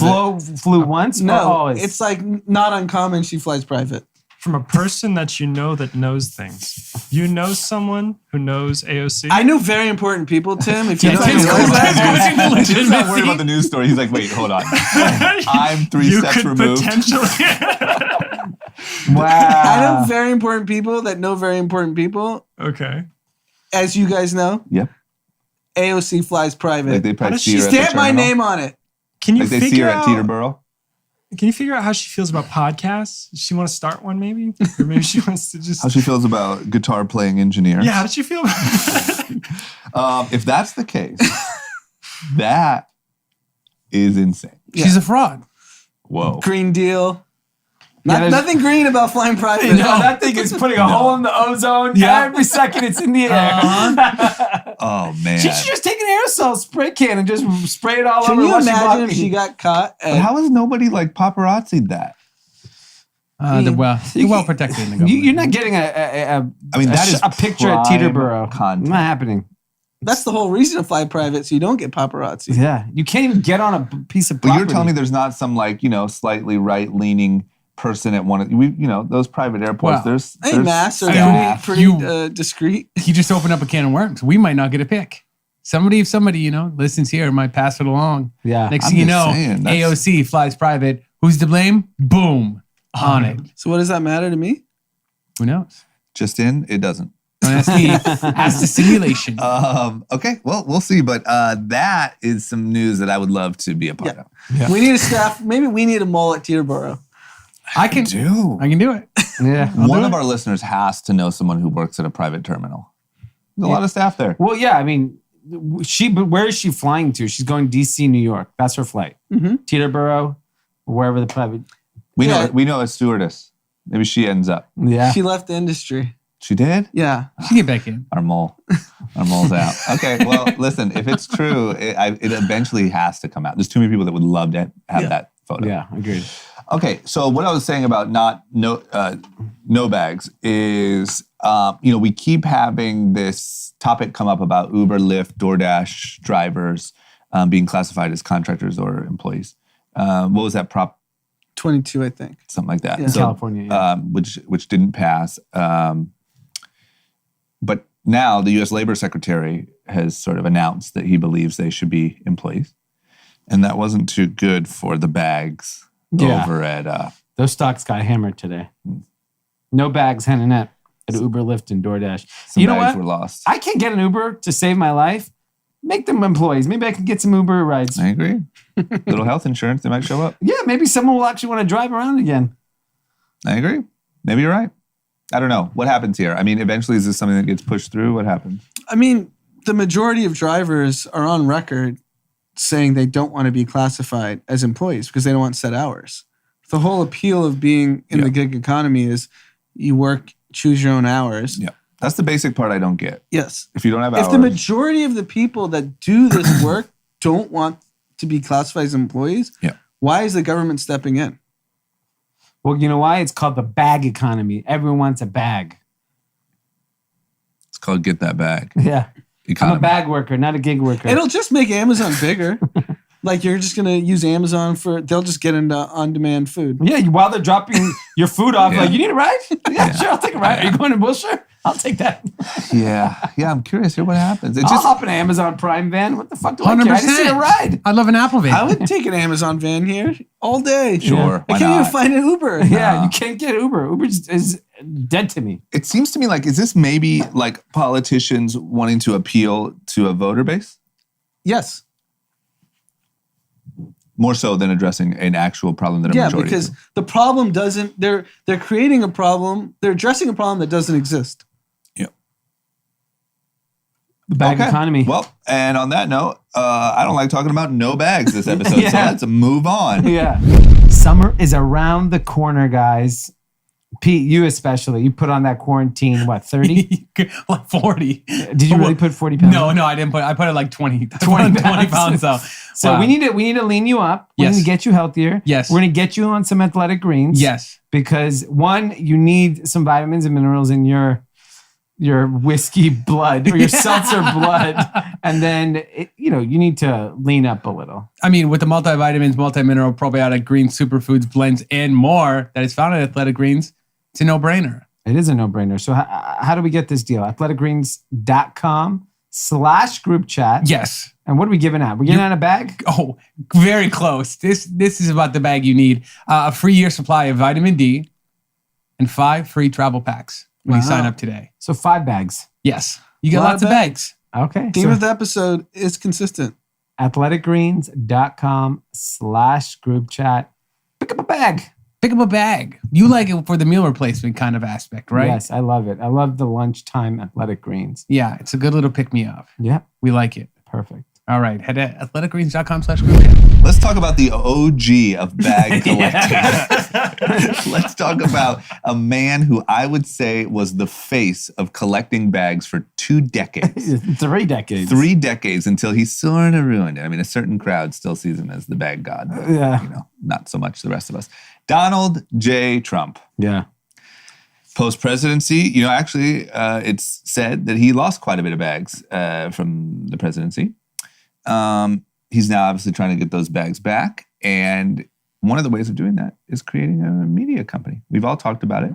Flew once? Or No, always? it's like not uncommon she flies private. From a person that you know that knows things. You know someone who knows AOC? I know very important people, Tim. If you Yeah, don't Tim's realize cool. that. Tim's Tim's not worried about the news story. He's like, wait, hold on. I'm three you steps could removed. potentially. Wow. I know very important people that know very important people. Okay. As you guys know, Yep. AOC flies private. Like they probably does see she her at the Stamp my terminal. name on it. Can you Like they see her figure at out? Teterboro. Can you figure out how she feels about podcasts? Does she want to start one, maybe, or maybe she wants to just? How she feels about guitar playing engineers. Yeah. How did she feel about it? If that's the case, that is insane. She's a fraud. Whoa. Green deal. there's- Nothing green about flying private. No, that thing is putting a hole in the ozone. Yeah. Every second it's in the air. Oh man. She should just take an aerosol spray can and just spray it all Can over. you while she's imagine if walking. she got caught? But how has nobody like paparazzi'd that? They're well protected in the government. You're not getting I mean, that is a picture at prime Teterboro. content. Not happening. That's the whole reason to fly private, so you don't get paparazzi. Yeah, you can't even get on a piece of But property. you're telling me there's not some like, slightly right-leaning person at one of those private airports. Well, there's I think masks are staff. pretty discreet. He just opened up a can of worms. We might not get a pick. If somebody listens here, might pass it along. Yeah. Next I'm thing you just know, saying, that's- AOC flies private. Who's to blame? Boom. On it. So what does that matter to me? Who knows? Just in, it doesn't. Ask the simulation. Okay, well, we'll see. But that is some news that I would love to be a part of. Yeah. We need a staff. Maybe we need a mole at Teterboro. I can Do. do it. Yeah. One of our listeners has to know someone who works at a private terminal. There's a lot of staff there. Well, yeah. I mean, but where is she flying to? She's going DC, New York. That's her flight. Mm-hmm. Teterboro, wherever the private. We Yeah. know a stewardess. Maybe she ends up. Yeah. She left the industry. She did? Yeah. She get back in. Our mole's out. Okay, well, listen, if it's true, it eventually has to come out. There's too many people that would love to have that photo. Yeah. Agreed. Okay, so what I was saying about no bags is, we keep having this topic come up about Uber, Lyft, DoorDash drivers being classified as contractors or employees. What was that Prop 22, I think. something like that? Yeah. California, yeah. Which didn't pass. But now the U.S. Labor Secretary has sort of announced that he believes they should be employees. And that wasn't too good for the bags Yeah. over at... Those stocks got hammered today. No bags, hen and net at Uber, Lyft, and DoorDash. some You know bags what? were lost. I can't get an Uber to save my life. Make them employees. Maybe I can get some Uber rides. I agree. Little health insurance, they might show up. Yeah, maybe someone will actually want to drive around again. I agree. Maybe you're right. I don't know. What happens here? I mean, eventually, is this something that gets pushed through? What happens? I mean, the majority of drivers are on record saying they don't want to be classified as employees because they don't want set hours. The whole appeal of being in the gig economy is you work, choose your own hours. Yeah. That's the basic part I don't get. Yes. If you don't have hours. If the majority of the people that do this work don't want to be classified as employees, why is the government stepping in? Well, you know why? It's called the bag economy. Everyone wants a bag. It's called get that bag. Yeah. Economy. I'm a bag worker, not a gig worker. It'll just make Amazon bigger. Like you're just going to use Amazon they'll just get into on-demand food. Yeah, while they're dropping your food off, Yeah. like, you need a ride? Yeah, sure, I'll take a ride. Are you going to Wilshire? I'll take that. Yeah. I'm curious here what happens. It I'll just hop in an Amazon Prime van. What the fuck do I care? I just need a ride. I love an Apple van. I would take an Amazon van here all day. Sure, I why can't not? even find an Uber. Yeah, you can't get Uber. Uber is dead to me. It seems to me like, is this maybe like politicians wanting to appeal to a voter base? Yes. More so than addressing an actual problem that a Yeah, majority because do. the problem doesn't, they're creating a problem, they're addressing a problem that doesn't exist. Yeah. The bag economy. Well, and on that note, I don't like talking about no bags this episode, so Yeah. let's move on. Yeah. Summer is around the corner, guys. Pete, you especially. You put on that quarantine, what, 30? Like 40. Did you really put 40 pounds? No, I didn't put. I put it like 20 20 pounds. So Wow. we need to lean you up. We Yes. need to get you healthier. Yes. We're going to get you on some athletic greens. Yes. Because one, you need some vitamins and minerals in your whiskey blood or your seltzer blood. And then, you need to lean up a little. I mean, with the multivitamins, multi-mineral, probiotic, green superfoods, blends, and more that is found at Athletic Greens, it's a no-brainer. It is a no-brainer. So how do we get this deal? athleticgreens.com/group chat. Yes. And what are we giving out? We're giving out a bag? Oh, very close. This is about the bag you need. A free year supply of vitamin D and 5 free travel packs when you sign up today. So 5 bags. Yes. You get Lot lots of of bags. Okay. Theme So of the episode is consistent. athleticgreens.com/group chat. Pick up a bag. Pick up a bag. You like it for the meal replacement kind of aspect, right? Yes, I love it. I love the lunchtime athletic greens. Yeah, it's a good little pick-me-up. Yeah, We like it. perfect. All right. Head to athleticgreens.com/group chat. Let's talk about the OG of bag collecting. Let's talk about a man who I would say was the face of collecting bags for 2 decades. 3 decades. 3 decades until he sort of ruined it. I mean, a certain crowd still sees him as the bag god. But, Yeah. not so much the rest of us. Donald J. Trump. Yeah. Post-presidency, actually, it's said that he lost quite a bit of bags from the presidency. He's now obviously trying to get those bags back. And one of the ways of doing that is creating a media company. We've all talked about it.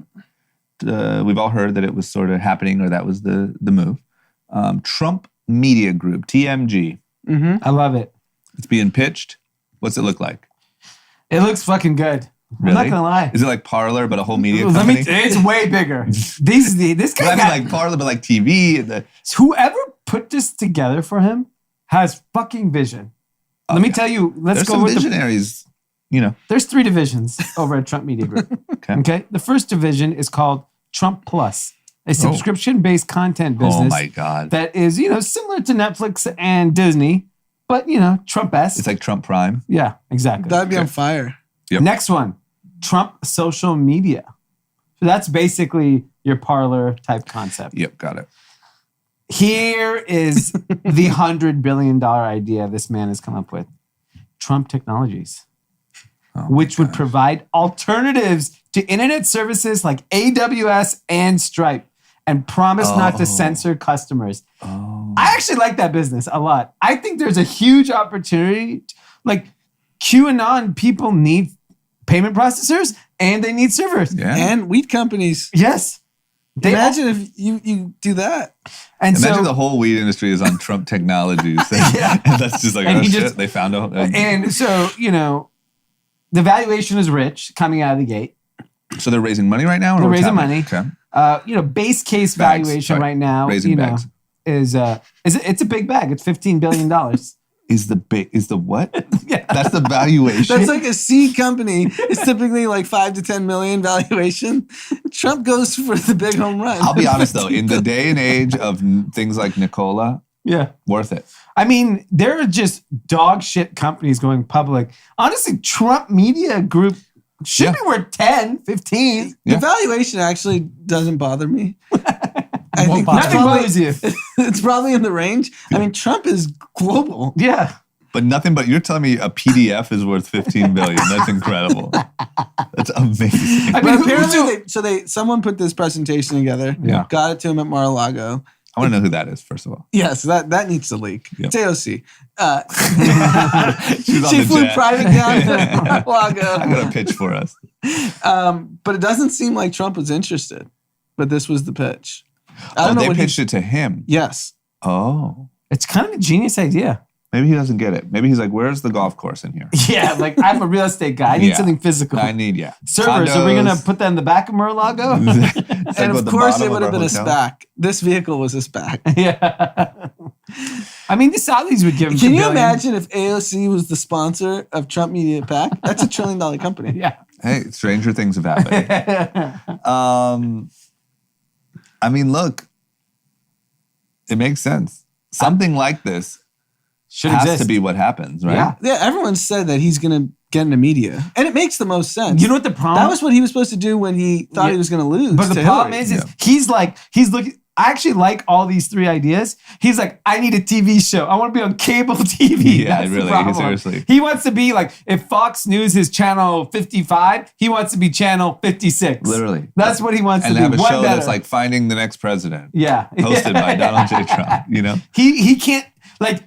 We've all heard that it was sort of happening or that was the move. Trump Media Group, TMG. Mm-hmm. I love it. It's being pitched. What's it look like? It looks fucking good. I'm not Really? gonna lie. Is it like Parler, but a whole media Let company? me. It's way bigger. This guy. I mean, got- like Parler, but like TV. whoever put this together for him has fucking vision. Let me tell you. Let's There's go some with visionaries, There's 3 divisions over at Trump Media Group. Okay. The first division is called Trump Plus, a subscription-based content business. Oh my God. That is, similar to Netflix and Disney, but Trump-esque. It's like Trump Prime. Yeah, exactly. That'd be on fire. Yep. Next one, Trump Social Media. So that's basically your Parler type concept. Yep, got it. Here is the $100 billion idea this man has come up with. Trump Technologies, which would provide alternatives to internet services like AWS and Stripe and promise not to censor customers. I actually like that business a lot. I think there's a huge opportunity. Like QAnon people need payment processors and they need servers. Yeah. And weed companies. Yes. Imagine if you do that. And Imagine so, the whole weed industry is on Trump Technologies. And that's just like, And oh he shit, just- they found a... and so, the valuation is rich coming out of the gate. So they're raising money right now? Or They're what's raising happening? money. Okay. Base case Bags, valuation sorry. right now, Raising bags. it's a big bag. It's $15 billion. Is the what? Yeah. That's the valuation. That's like a C company. It's typically like 5 to 10 million valuation. Trump goes for the big home run. I'll be honest though, in the day and age of things like Nicola, Yeah. worth it. I mean, there are just dog shit companies going public. Honestly, Trump Media Group should be worth 10, 15. The valuation actually doesn't bother me. I think bother it's Nothing probably, bothers you. it's probably in the range. I mean, Trump is global. Yeah. But nothing but you're telling me a PDF is worth 15 billion. That's incredible. That's amazing. I But mean, apparently, someone put this presentation together. Yeah. Got it to him at Mar-a-Lago. I want to know who that is, first of all. Yes, that needs to leak. Yep. It's AOC. She's on She the flew jet. private down to I Mar-a-Lago. got a pitch for us. But it doesn't seem like Trump was interested. But this was the pitch. I Oh, don't know they what pitched it to him. Yes. Oh. it's kind of a genius idea. Maybe he doesn't get it. Maybe he's like, where's the golf course in here? Yeah, like I'm a real estate guy. I need Yeah. something physical. I need, Servers, are we going to Condos. put that in the back of Mar-a-Lago? It's And like of the course, bottom it would of have been our a hotel. SPAC. This vehicle was a SPAC. Yeah. I mean, the Saudis would give him Can $2 you billion. imagine if AOC was the sponsor of Trump Media PAC? That's $1 trillion company. Yeah. Hey, stranger things have happened. I mean, look, it makes sense. Something like this Should has exist. to be what happens, right? Yeah. Yeah, everyone said that he's going to get into media. And it makes the most sense. You know what the problem? That was what he was supposed to do when he thought he was going to lose. But the to problem Hillary. is he's looking. I actually like all these three ideas. He's like, I need a TV show. I want to be on cable TV. Yeah, That's the really, problem. seriously. He wants to be like, if Fox News is channel 55, he wants to be channel 56. Literally. That's what he wants And to have be. a One show better. that's like finding the next president. yeah. Hosted by Donald J. Trump, you know? He can't, like,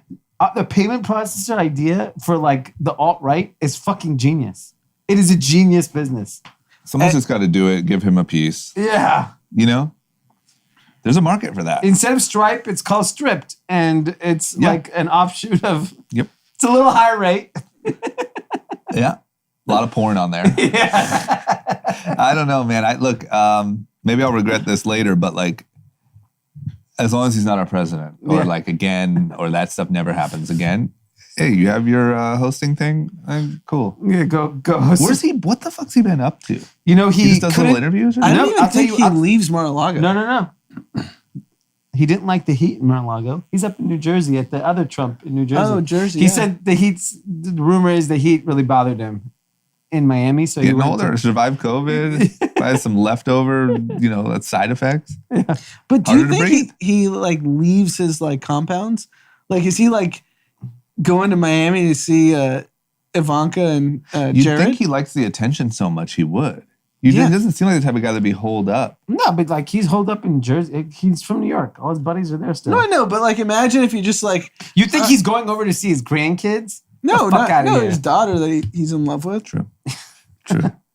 the payment processor idea for like the alt-right is fucking genius. It is a genius business. Someone's just got to do it, give him a piece, Yeah. you know? There's a market for that. Instead of Stripe, it's called Stripped, and it's Yeah. like an offshoot of. Yep. It's a little higher rate. Yeah. A lot of porn on there. I don't know, man. Maybe I'll regret this later, but like, as long as he's not our president or like again, or that stuff never happens again. Hey, you have your hosting thing? Cool. Yeah, go. Where's he? What the fuck's he been up to? You know He just does little interviews? Or I No, don't even I'll tell think you- he I'll- leaves Mar-a-Lago. No. He didn't like the heat in Mar-a-Lago. He's up in New Jersey at the other Trump in New Jersey. Oh, Jersey, He yeah. said the rumor is the heat really bothered him in Miami. So he Getting went older, survive COVID, has some leftover, side effects. But do you Harder to think he like leaves his like compounds? Like, is he like going to Miami to see Ivanka and You'd Jared? think he likes the attention so much he would. Yeah. It doesn't seem like the type of guy that'd be holed up. No, but like he's holed up in Jersey. He's from New York. All his buddies are there still. No, I know, but like, imagine if you just like You think he's going over to see his grandkids? no, The fuck outta here. his daughter that he's in love with. True.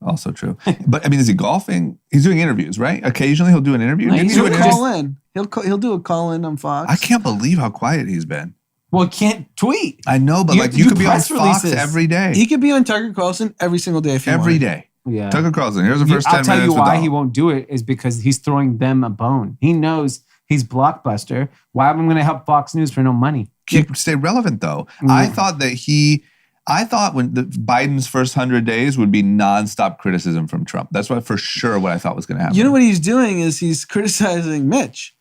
Also true. But I mean, is he golfing? He's doing interviews, right? Occasionally he'll do an interview. No, Didn't he he's do He'll an interview? call in. He'll do a call in on Fox. I can't believe how quiet he's been. Well, can't tweet. I know, but You like have to you do could be on press Fox releases. every day. He could be on Tucker Carlson every single day if he Every wanted. day. Yeah. Tucker Carlson, here's the first 10 I'll tell minutes you with why Donald. he won't do it is because he's throwing them a bone. He knows he's Blockbuster. Why am I going to help Fox News for no money? Stay relevant though. Mm. I thought when Biden's first 100 days would be nonstop criticism from Trump. That's what for sure what I thought was going to happen. You know what he's doing is he's criticizing Mitch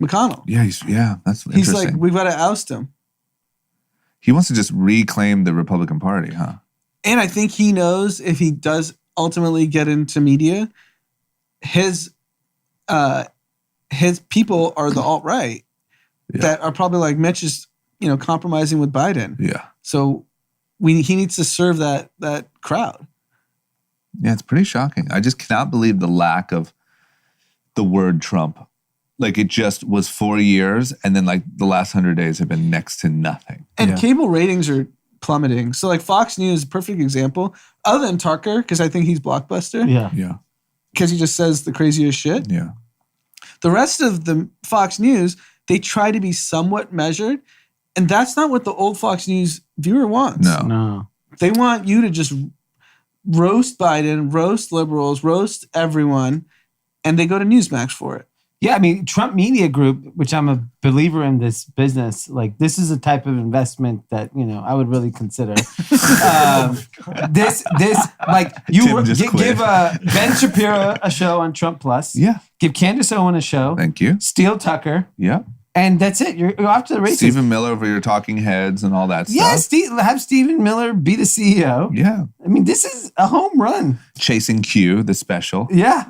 McConnell. Yeah, that's He's interesting. like, we've got to oust him. He wants to just reclaim the Republican Party, huh? And I think he knows if he does ultimately get into media, his people are the alt-right that are probably like Mitch is, compromising with Biden. Yeah. So he needs to serve that crowd. Yeah, it's pretty shocking. I just cannot believe the lack of the word Trump. Like it just was 4 years, and then like the last 100 days have been next to nothing. And cable ratings are plummeting. So like Fox News is a perfect example. Other than Tucker, because I think he's Blockbuster, Yeah. because he just says the craziest shit. Yeah. The rest of the Fox News, they try to be somewhat measured. And that's not what the old Fox News viewer wants. No. They want you to just roast Biden, roast liberals, roast everyone, and they go to Newsmax for it. Yeah, I mean, Trump Media Group, which I'm a believer in this business, like this is a type of investment that, I would really consider. This like Tim just quit. give Ben Shapiro a show on Trump Plus. Yeah. Give Candace Owen a show. Thank you. Steele Tucker. Yeah. And that's it. You're off to the races. Stephen Miller for your talking heads and all that Yeah, stuff. have Stephen Miller be the CEO. Yeah. I mean, this is a home run. Chasing Q, the special. Yeah.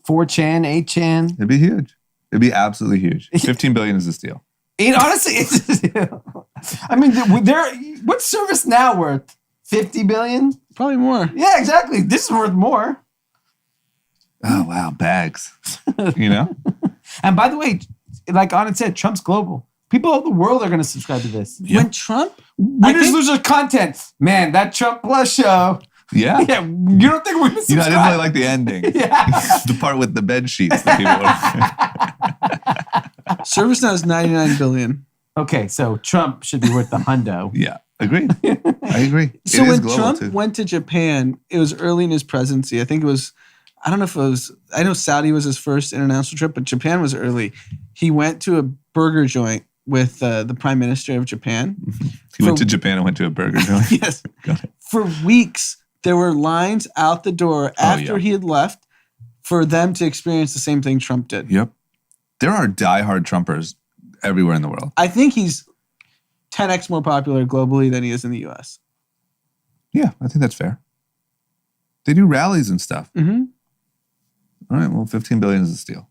4chan, 8chan. It'd be huge. It'd be absolutely huge. 15 billion is a steal. Honestly, I mean, what's service now worth? 50 billion? Probably more. Yeah, exactly. This is worth more. Oh, wow. Bags. And by the way, like Anand said, Trump's global. People all over the world are going to subscribe to this. Yeah. When Trump, Winners, losers content. Man, that Trump Plus show. Yeah. Yeah, you don't think we're going to subscribe? I didn't really like the ending. Yeah. The part with the bed sheets that people were. service now is 99 billion. Okay, so Trump should be worth the hundo. Yeah. Agreed. I agree. So it is when global Trump too. went to Japan, it was early in his presidency. I think it was, I don't know if it was, I know Saudi was his first international trip, but Japan was early. He went to a burger joint with the prime minister of Japan. He went to Japan and went to a burger joint. Yes. Got it. For weeks, there were lines out the door after he had left for them to experience the same thing Trump did. Yep. There are diehard Trumpers everywhere in the world. I think he's 10x more popular globally than he is in the US. Yeah, I think that's fair. They do rallies and stuff. Mm-hmm. All right, well, 15 billion is a steal.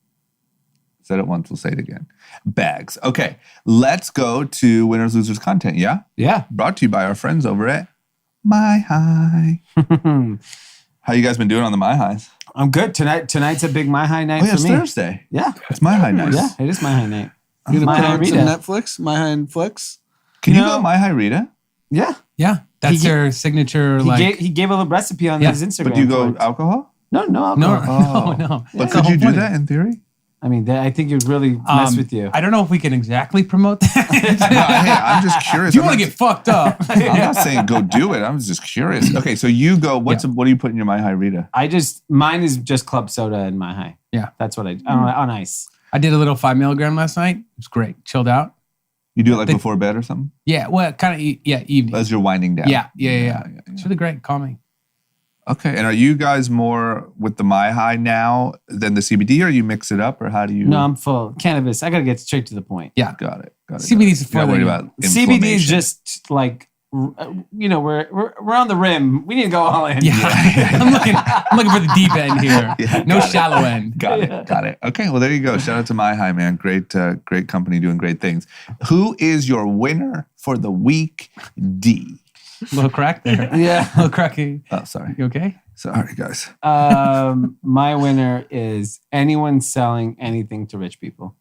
Said it once, we'll say it again. Bags. Okay, let's go to Winners, Losers content, yeah? Yeah. Brought to you by our friends over at My High. How you guys been doing on the My Highs? I'm good. Tonight's a big My High night Oh, yeah, for it's me. Thursday. Yeah. It's My High night. Yeah, it is My High night. You gonna My put High on some Rita. Netflix? My High Netflix? Can you You go know- My High Rita? Yeah. Yeah, that's He- their signature. He gave a little recipe on Yeah. his Instagram. But do you go for it. alcohol? No, no, alcohol. no. But That's the could you whole do point. that in theory? I mean, I think you'd really mess with you. I don't know if we can exactly promote No, that. hey, I'm just curious. If you I'm want to not- get fucked up. I'm not saying go do it. I'm just curious. Okay, so you go. What do you put in your My High Rita? Mine is just club soda and My High. Yeah. That's what on ice. I did a little 5 milligram last night. It was great. Chilled out. You do it like before bed or something? Yeah, well, kind of, evening. As you're winding down. Yeah. It's really great. Calming. Okay, and are you guys more with the My High now than the CBD, or you mix it up, or how do you? No, I'm full. Cannabis. I got to get straight to the point. Yeah. Got it. CBD is You're not worried for about CBD is inflammation. just like, we're on the rim. We need to go all in. Yeah. I'm looking for the deep end here. Yeah, No got it. shallow end. Got it. Okay, well, there you go. Shout out to My High, man. Great company doing great things. Who is your winner for the week, D? Little crack there. Yeah. Little cracky. Oh, sorry. You okay? Sorry, guys. My winner is anyone selling anything to rich people.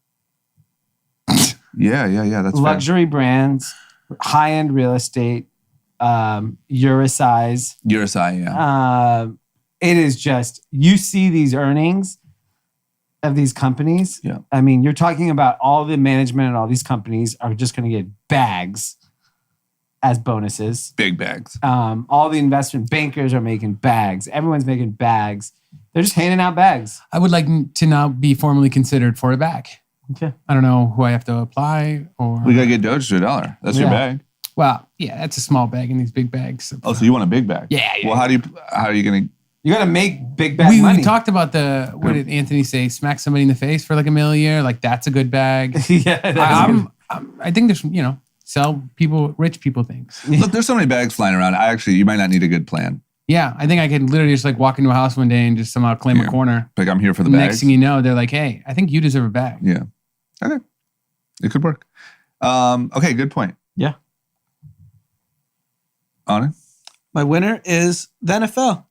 Yeah. That's fair. Luxury brands, high-end real estate, Eurosize. Eurosai, yeah. It is just, you see these earnings of these companies. Yeah. I mean, you're talking about all the management and all these companies are just going to get bags as bonuses. Big bags. All the investment bankers are making bags. Everyone's making bags. They're just handing out bags. I would like to now be formally considered for a bag. Okay. I don't know who I have to apply or. We gotta get Doge to $1. That's your Yeah. bag. Well, yeah, that's a small bag in these big bags. Oh, so you want a big bag? Yeah. Well, how are you gonna? You got to make big bag we money. talked about what did Anthony say? Smack somebody in the face for like $1 million a year. Like that's a good bag. Yeah. I think there's, sell people, rich people things. Look, there's so many bags flying around. You might not need a good plan. Yeah, I think I could literally just like walk into a house one day and just somehow claim a corner. Like I'm here for the Next bags. thing you know, they're like, "Hey, I think you deserve a bag." Yeah. Okay. It could work. Okay, good point. Yeah. On it? My winner is the NFL.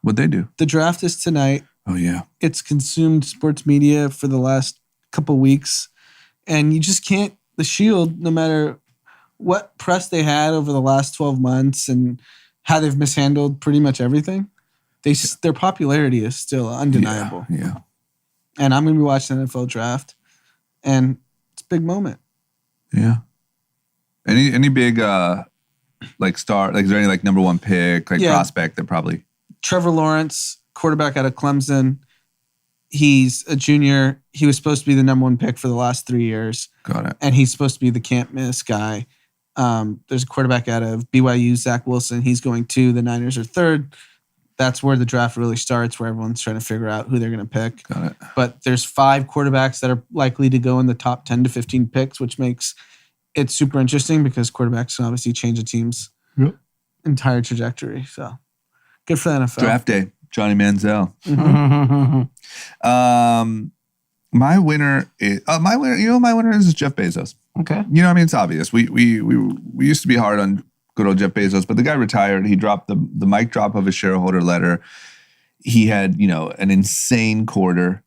What'd they do? The draft is tonight. Oh, yeah. It's consumed sports media for the last couple weeks. And you just can't, the Shield, no matter what press they had over the last 12 months and how they've mishandled pretty much everything, their popularity is still undeniable. Yeah. And I'm going to be watching the NFL draft. And it's a big moment. Yeah. Any big star, is there any number one pick, prospect that probably Trevor Lawrence, quarterback out of Clemson. he's a junior. He was supposed to be the number one pick for the last 3 years. Got it. And he's supposed to be the can't miss guy. There's a quarterback out of BYU, Zach Wilson. He's going 2. The Niners are 3rd. That's where the draft really starts, where everyone's trying to figure out who they're going to pick. Got it. But there's 5 quarterbacks that are likely to go in the top 10 to 15 picks, which makes it super interesting because quarterbacks can obviously change a team's entire trajectory. So good for the NFL. Draft day, Johnny Manziel. Okay. My winner is my winner is Jeff Bezos. You know, I mean, it's obvious. We used to be hard on good old Jeff Bezos, but the guy retired. He dropped the mic drop of a shareholder letter. He had, an insane quarter.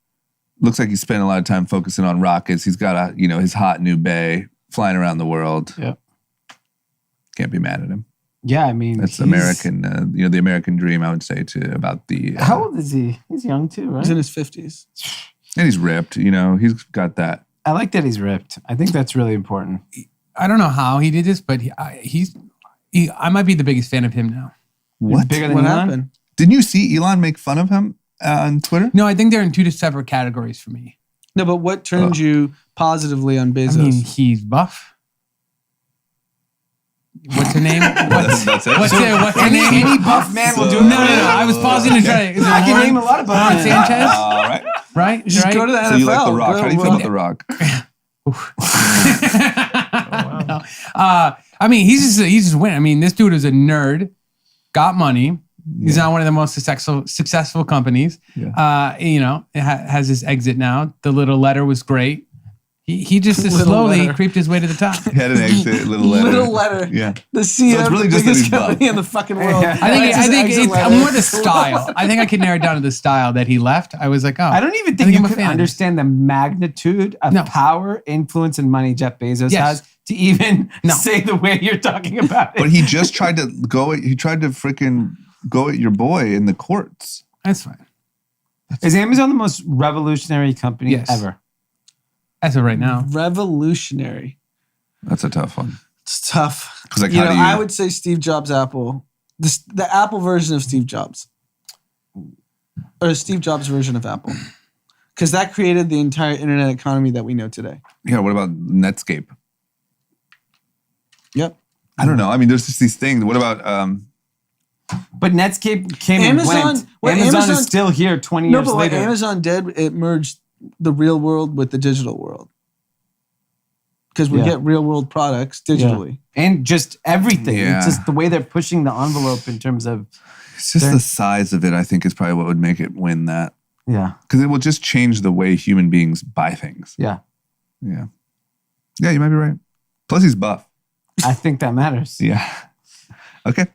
Looks like he spent a lot of time focusing on rockets. He's got his hot new bay flying around the world. Yep. Can't be mad at him. Yeah, I mean, That's American, the American dream, I would say, about the... how old is he? He's young too, right? He's in his 50s. And he's ripped, he's got that. I like that he's ripped. I think that's really important. I don't know how he did this, but I might be the biggest fan of him now. What? Bigger than What Elon? happened? Didn't you see Elon make fun of him on Twitter? No, I think they're in 2 separate categories for me. No, but what turned you positively on Bezos? I mean, he's buff. What's her name? That's it? What's her name? Any buff man will do it. No. I was pausing to try to. I can name a lot of buff Ron men. Sanchez, All right. right? Just go to the NFL. So you like The Rock. How do you feel Go- about The Rock? I mean, he's just winning. I mean, this dude is a nerd, got money. He's on one of the most successful companies. Yeah. Has his exit now. The little letter was great. He just Little slowly letter. creeped his way to the top. He had an exit, little letter. Little letter. Yeah. The CEO it's really of the just that biggest he's buff. company in the fucking world. I think Writes his exit it's letter. more the style. I think I could narrow it down to the style that he left. I was like, oh, I don't even I think you I'm a can fan. understand the magnitude of No. power, influence, and money Jeff Bezos Yes. has to even No. say the way you're talking about it. But he just tried to freaking go at your boy in the courts. That's fine. Is Amazon the most revolutionary company Yes. ever? As of right now. Revolutionary. That's a tough one. It's tough. 'Cause, like, how do you- I would say Steve Jobs Apple. The Apple version of Steve Jobs. Or Steve Jobs version of Apple. Because that created the entire internet economy that we know today. Yeah, what about Netscape? Yep. I don't know. I mean, there's just these things. What about But Netscape came Amazon- and went. what Amazon Amazon- is still here 20 No, years but what later. Amazon did, it merged the real world with the digital world. Because we Yeah. get real world products digitally. And just everything. Yeah. It's just the way they're pushing the envelope in terms of, it's just They're- the size of it, I think, is probably what would make it win that. yeah. Because it will just change the way human beings buy things. Yeah. Yeah. Yeah, you might be right. Plus he's buff. I think that matters. Yeah. Okay.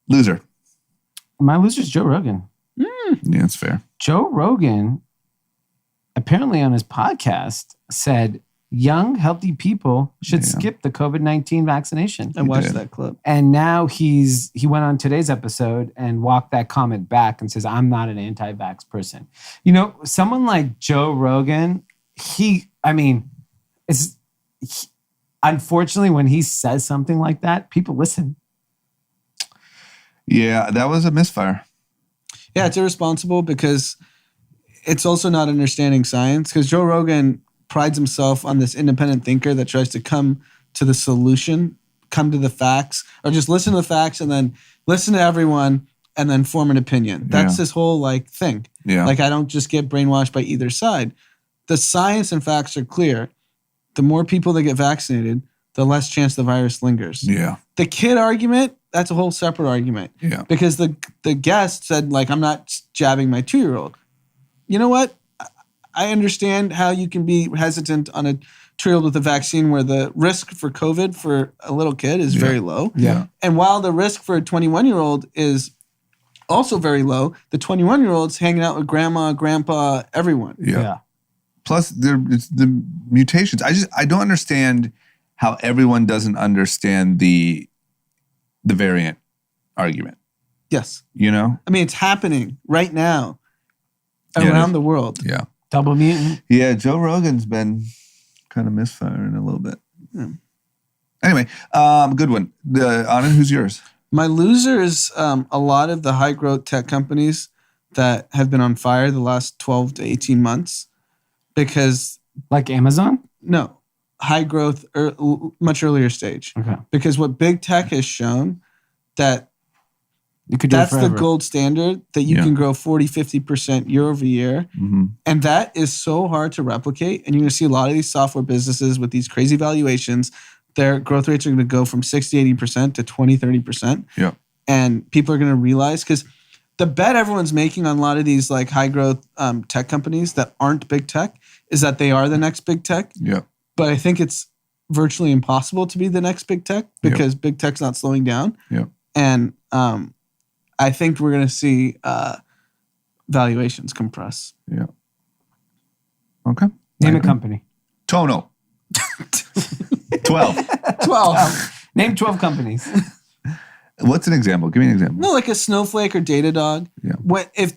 Loser. My loser's Joe Rogan. Yeah, that's fair. Joe Rogan, apparently on his podcast, said young, healthy people should Yeah. skip the COVID-19 vaccination. I watched did. that clip. And now he went on today's episode and walked that comment back and says, I'm not an anti-vax person. Someone like Joe Rogan, unfortunately, when he says something like that, people listen. Yeah, that was a misfire. Yeah, it's irresponsible because it's also not understanding science. Because Joe Rogan prides himself on this independent thinker that tries to come to the solution, come to the facts, or just listen to the facts and then listen to everyone and then form an opinion. That's Yeah. his whole thing. Yeah. I don't just get brainwashed by either side. The science and facts are clear. The more people that get vaccinated, the less chance the virus lingers. Yeah. The kid argument, that's a whole separate argument. Yeah. Because the guest said, I'm not jabbing my 2-year-old. You know what? I understand how you can be hesitant on a 2-year-old with a vaccine where the risk for COVID for a little kid is very low. Yeah. And while the risk for a 21-year-old is also very low, the 21-year-old's hanging out with grandma, grandpa, everyone. Yeah. Plus, it's the mutations. I don't understand how everyone doesn't understand the variant argument. Yes. You? I mean, it's happening right now Yeah, around the world. Yeah. Double mutant. Yeah, Joe Rogan's been kind of misfiring a little bit. Yeah. Anyway, good one. Anand, who's yours? My loser is a lot of the high growth tech companies that have been on fire the last 12 to 18 months because Like Amazon? no, high growth much earlier stage. Okay. Because what big tech has shown that You could do that's it the forever. gold standard that you can grow 40-50% year over year. And that is so hard to replicate. And you're going to see a lot of these software businesses with these crazy valuations, their growth rates are going to go from 60-80% to 20-30%. Yeah. And people are going to realize, because the bet everyone's making on a lot of these like high growth tech companies that aren't big tech is that they are the next big tech. Yeah. But I think it's virtually impossible to be the next big tech because big tech's not slowing down. Yeah. And I think we're going to see valuations compress. Yeah. Okay. Name a company. Tono. 12. 12. Name 12 companies. What's an example? Give me an example. No, like a Snowflake or Datadog. Yeah. What if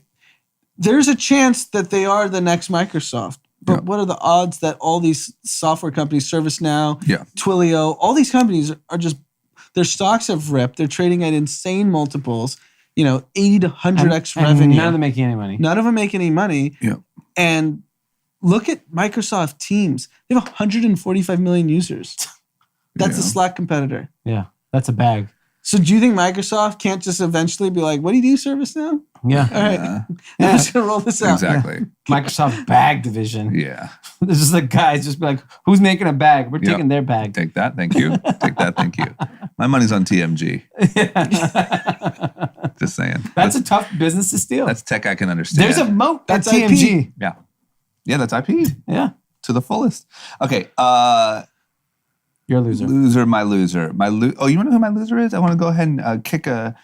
there's a chance that they are the next Microsoft? But what are the odds that all these software companies, ServiceNow, Twilio, all these companies are just, their stocks have ripped. They're trading at insane multiples, 80 to 100x revenue. None of them making any money. None of them make any money. Yeah. And look at Microsoft Teams. They have 145 million users. That's a Slack competitor. Yeah. That's a bag. So do you think Microsoft can't just eventually be like, what do you do, ServiceNow? Yeah. All right. I'm just going to roll this out. Exactly. Microsoft bag division. Yeah. There's just like guys just be like, who's making a bag? We're taking their bag. Take that. Thank you. Take that. Thank you. My money's on TMG. Just saying. That's a tough business to steal. That's tech I can understand. There's a moat. That's That's TMG. IP. Yeah. Yeah, that's IP. Yeah. To the fullest. Okay. You're a loser. Loser, my loser. Oh, you want to know who my loser is? I want to go ahead and kick a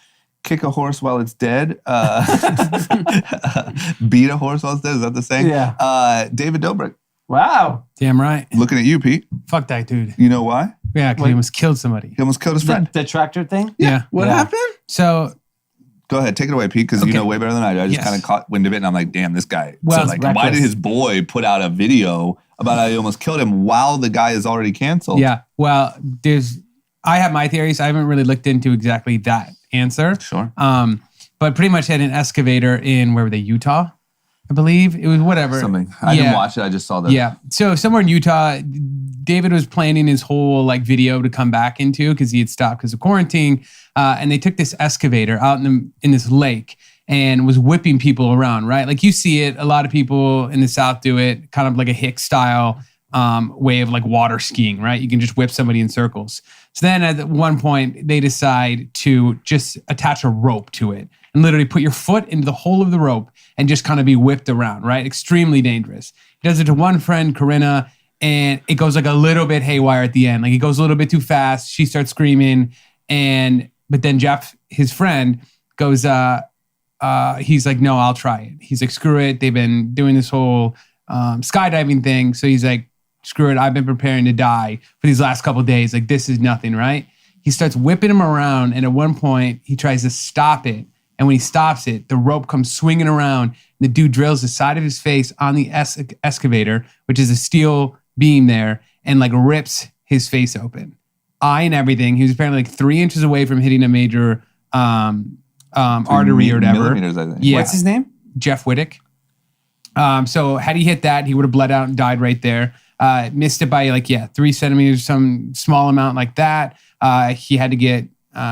horse while it's dead. Beat a horse while it's dead. Is that the saying? Yeah. David Dobrik. Wow. Damn right. Looking at you, Pete. Fuck that dude. You know why? Yeah, because he almost killed somebody. He almost killed his friend. The tractor thing? Yeah. What happened? So Go ahead, take it away, Pete, because you know way better than I do. I just kind of caught wind of it, and I'm like, damn, this guy. Well, so, like, why did his boy put out a video about how he almost killed him while the guy is already canceled? Yeah. Well, I have my theories. I haven't really looked into exactly that answer. Sure. But pretty much had an excavator in, where were they, Utah? I believe it was whatever. Something. I didn't watch it. I just saw that. Yeah. So somewhere in Utah, David was planning his whole video to come back into because he had stopped because of quarantine. And they took this excavator out in this lake and was whipping people around, right? Like you see it, a lot of people in the South do it, kind of like a Hick style way of water skiing, right? You can just whip somebody in circles. So then at one point they decide to just attach a rope to it and literally put your foot into the hole of the rope and just kind of be whipped around, right? Extremely dangerous. He does it to one friend, Corinna, and it goes a little bit haywire at the end. He goes a little bit too fast. She starts screaming. But then Jeff, his friend, goes, he's like, no, I'll try it. He's like, screw it. They've been doing this whole skydiving thing. So he's like, screw it. I've been preparing to die for these last couple of days. This is nothing, right? He starts whipping him around. And at one point, he tries to stop it. And when he stops it, the rope comes swinging around. And the dude drills the side of his face on the excavator, which is a steel beam there, and rips his face open. Eye and everything. He was apparently 3 inches away from hitting a major artery or whatever. Millimeters, I think. Yeah. What's his name? Jeff Whittick. So had he hit that, he would have bled out and died right there. Missed it by 3 centimeters, some small amount like that. He had to get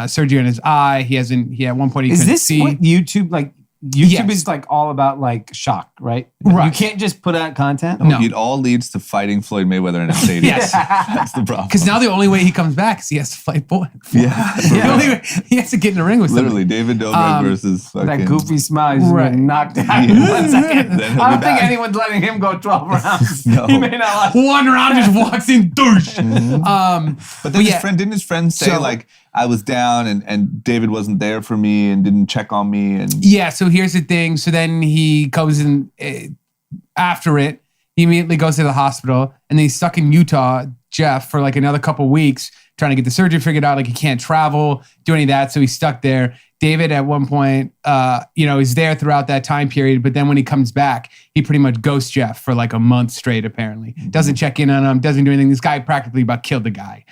surgery on his eye. He at one point he couldn't see. What YouTube YouTube Yes. is all about shock, right? Right. You can't just put out content. No. It all leads to fighting Floyd Mayweather in a stadium. Yes. That's the problem. Because now the only way he comes back is he has to fight Floyd. Yeah. The only way, he has to get in the ring with somebody. Literally, David Dobrik versus fucking... That goofy smile, he's Right. getting knocked out in 1 second. Then he'll I don't be think back. anyone's letting him go 12 rounds. No. He may not last. One round just walks in, douche. But then didn't his friend say So- I was down and David wasn't there for me and didn't check on me and Yeah, so here's the thing. So then he goes in after it. He immediately goes to the hospital and then he's stuck in Utah, Jeff, for another couple weeks trying to get the surgery figured out. He can't travel, do any of that. So he's stuck there. David at one point, is there throughout that time period, but then when he comes back, he pretty much ghosts Jeff for like a month straight, apparently. Doesn't check in on him, doesn't do anything. This guy practically about killed the guy.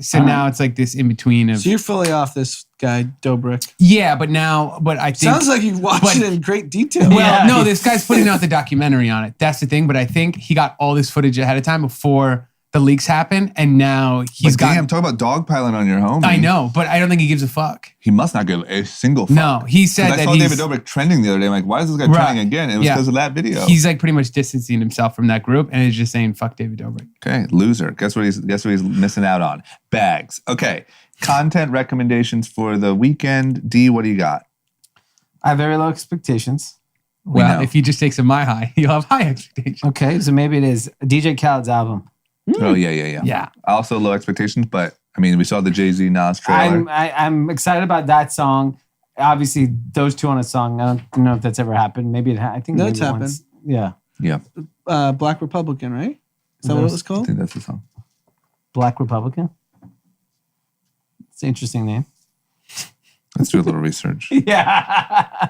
So now it's like this in between of... So you're fully off this guy, Dobrik. Yeah, but I think... Sounds like you've watched it in great detail. Well, no, this guy's putting out the documentary on it. That's the thing, but I think he got all this footage ahead of time before the leaks happen, and now he's got... Damn, talk about dogpiling on your homie. I know, but I don't think he gives a fuck. He must not give a single fuck. No, he said that I saw David Dobrik trending the other day. I'm like, why is this guy trending again? And it was because of that video. He's like pretty much distancing himself from that group and is just saying, fuck David Dobrik. Okay, loser. Guess what he's missing out on? Bags. Okay, content recommendations for the weekend. D, what do you got? I have very low expectations. Well, if he just takes a my high, you'll have high expectations. Okay, so maybe it is DJ Khaled's album. Oh, yeah. Yeah. Also low expectations, but I mean, we saw the Jay-Z Nas trailer. I'm excited about that song. Obviously, those two on a song. I don't know if that's ever happened. Maybe I think No, maybe it's happened. once. Yeah. Yeah, Black Republican, right? Is that what it was I called? think that's the song. Black Republican. It's an interesting name. Let's do a little research. Yeah.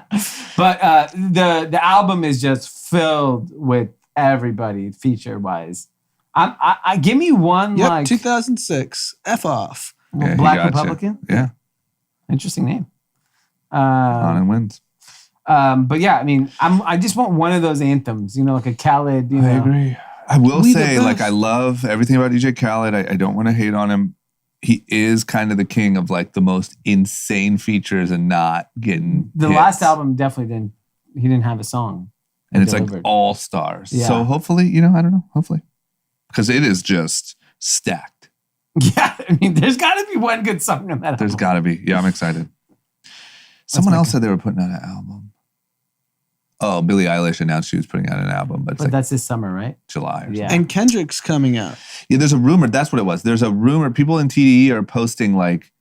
But the album is just filled with everybody feature wise. I give me one Yep, like 2006. F off. Yeah, Black he gotcha. Republican. Yeah, Interesting name. Anand wins. But yeah, I mean, I just want one of those anthems, like a Khaled. I agree. I will We the say, like, best. I love everything about DJ Khaled. I don't want to hate on him. He is kind of the king of like the most insane features and not getting The hits. last album definitely didn't have a song. And it's like delivered. all stars. Yeah. So hopefully, I don't know. Hopefully. Because it is just stacked. Yeah, I mean, there's got to be one good song no matter. There's got to be. Yeah, I'm excited. Someone else said they were putting out an album. Oh, Billie Eilish announced she was putting out an album, but it's But like that's this summer, right? July. Or Yeah. And Kendrick's coming out. Yeah, there's a rumor. That's what it was. There's a rumor. People in TDE are posting like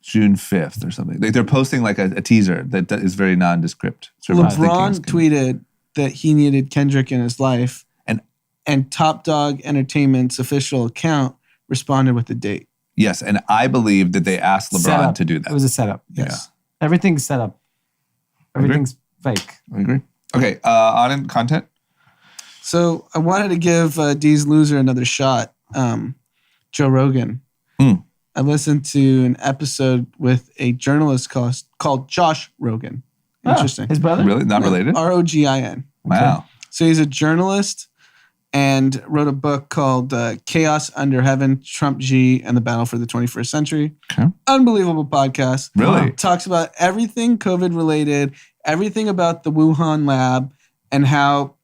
June 5th or something. Like they're posting like a teaser that is very nondescript. So everyone's thinking LeBron it's gonna- tweeted that he needed Kendrick in his life, And- and Top Dog Entertainment's official account responded with the date. Yes, and I believe that they asked LeBron Setup. to do It that. was a setup. Yes. Everything's set up. Everything's fake. I agree. Okay, on content. So I wanted to give Dee's loser another shot. Joe Rogan. Mm. I listened to an episode with a journalist called Josh Rogan. Interesting. His brother? Really? Not related? Rogin. Wow. So he's a journalist and wrote a book called Chaos Under Heaven, Trump G, and the Battle for the 21st Century. Okay. Unbelievable podcast. Really? Talks about everything COVID related, everything about the Wuhan lab, and how,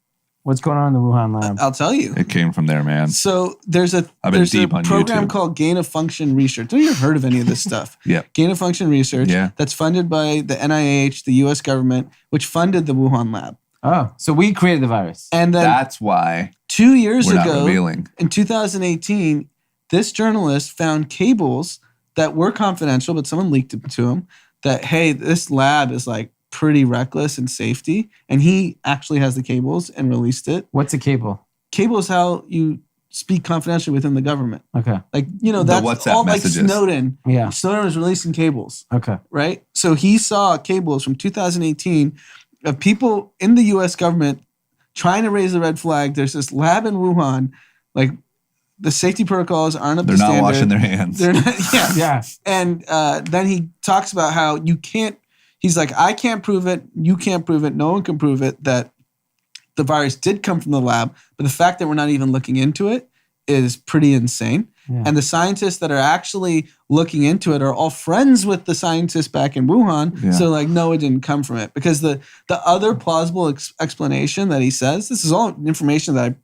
What's going on in the Wuhan lab? I'll tell you. It came from there, man. So there's a I've been there's a deep on program YouTube. called Gain of Function Research. Don't you heard of any of this stuff? Yeah. Gain of Function Research. Yeah. That's funded by the NIH, the U.S. government, which funded the Wuhan lab. Oh, so we created the virus. And then That's why 2 years we're not ago, revealing. in 2018, this journalist found cables that were confidential, but someone leaked it to him that, hey, this lab is like pretty reckless in safety. And he actually has the cables and released it. What's a cable? Cable is how you speak confidentially within the government. Okay. Like, that's WhatsApp all like messages. Snowden. Yeah. Snowden was releasing cables, Okay. right? So he saw cables from 2018 of people in the U.S. government trying to raise the red flag. There's this lab in Wuhan, like the safety protocols aren't up They're to not standard. washing their hands. They're not, yeah. Yeah. And then he talks about how you can't, he's like, I can't prove it. You can't prove it. No one can prove it that the virus did come from the lab. But the fact that we're not even looking into it is pretty insane. Yeah. And the scientists that are actually looking into it are all friends with the scientists back in Wuhan. Yeah. So like, no, it didn't come from it. Because the other plausible explanation that he says, this is all information that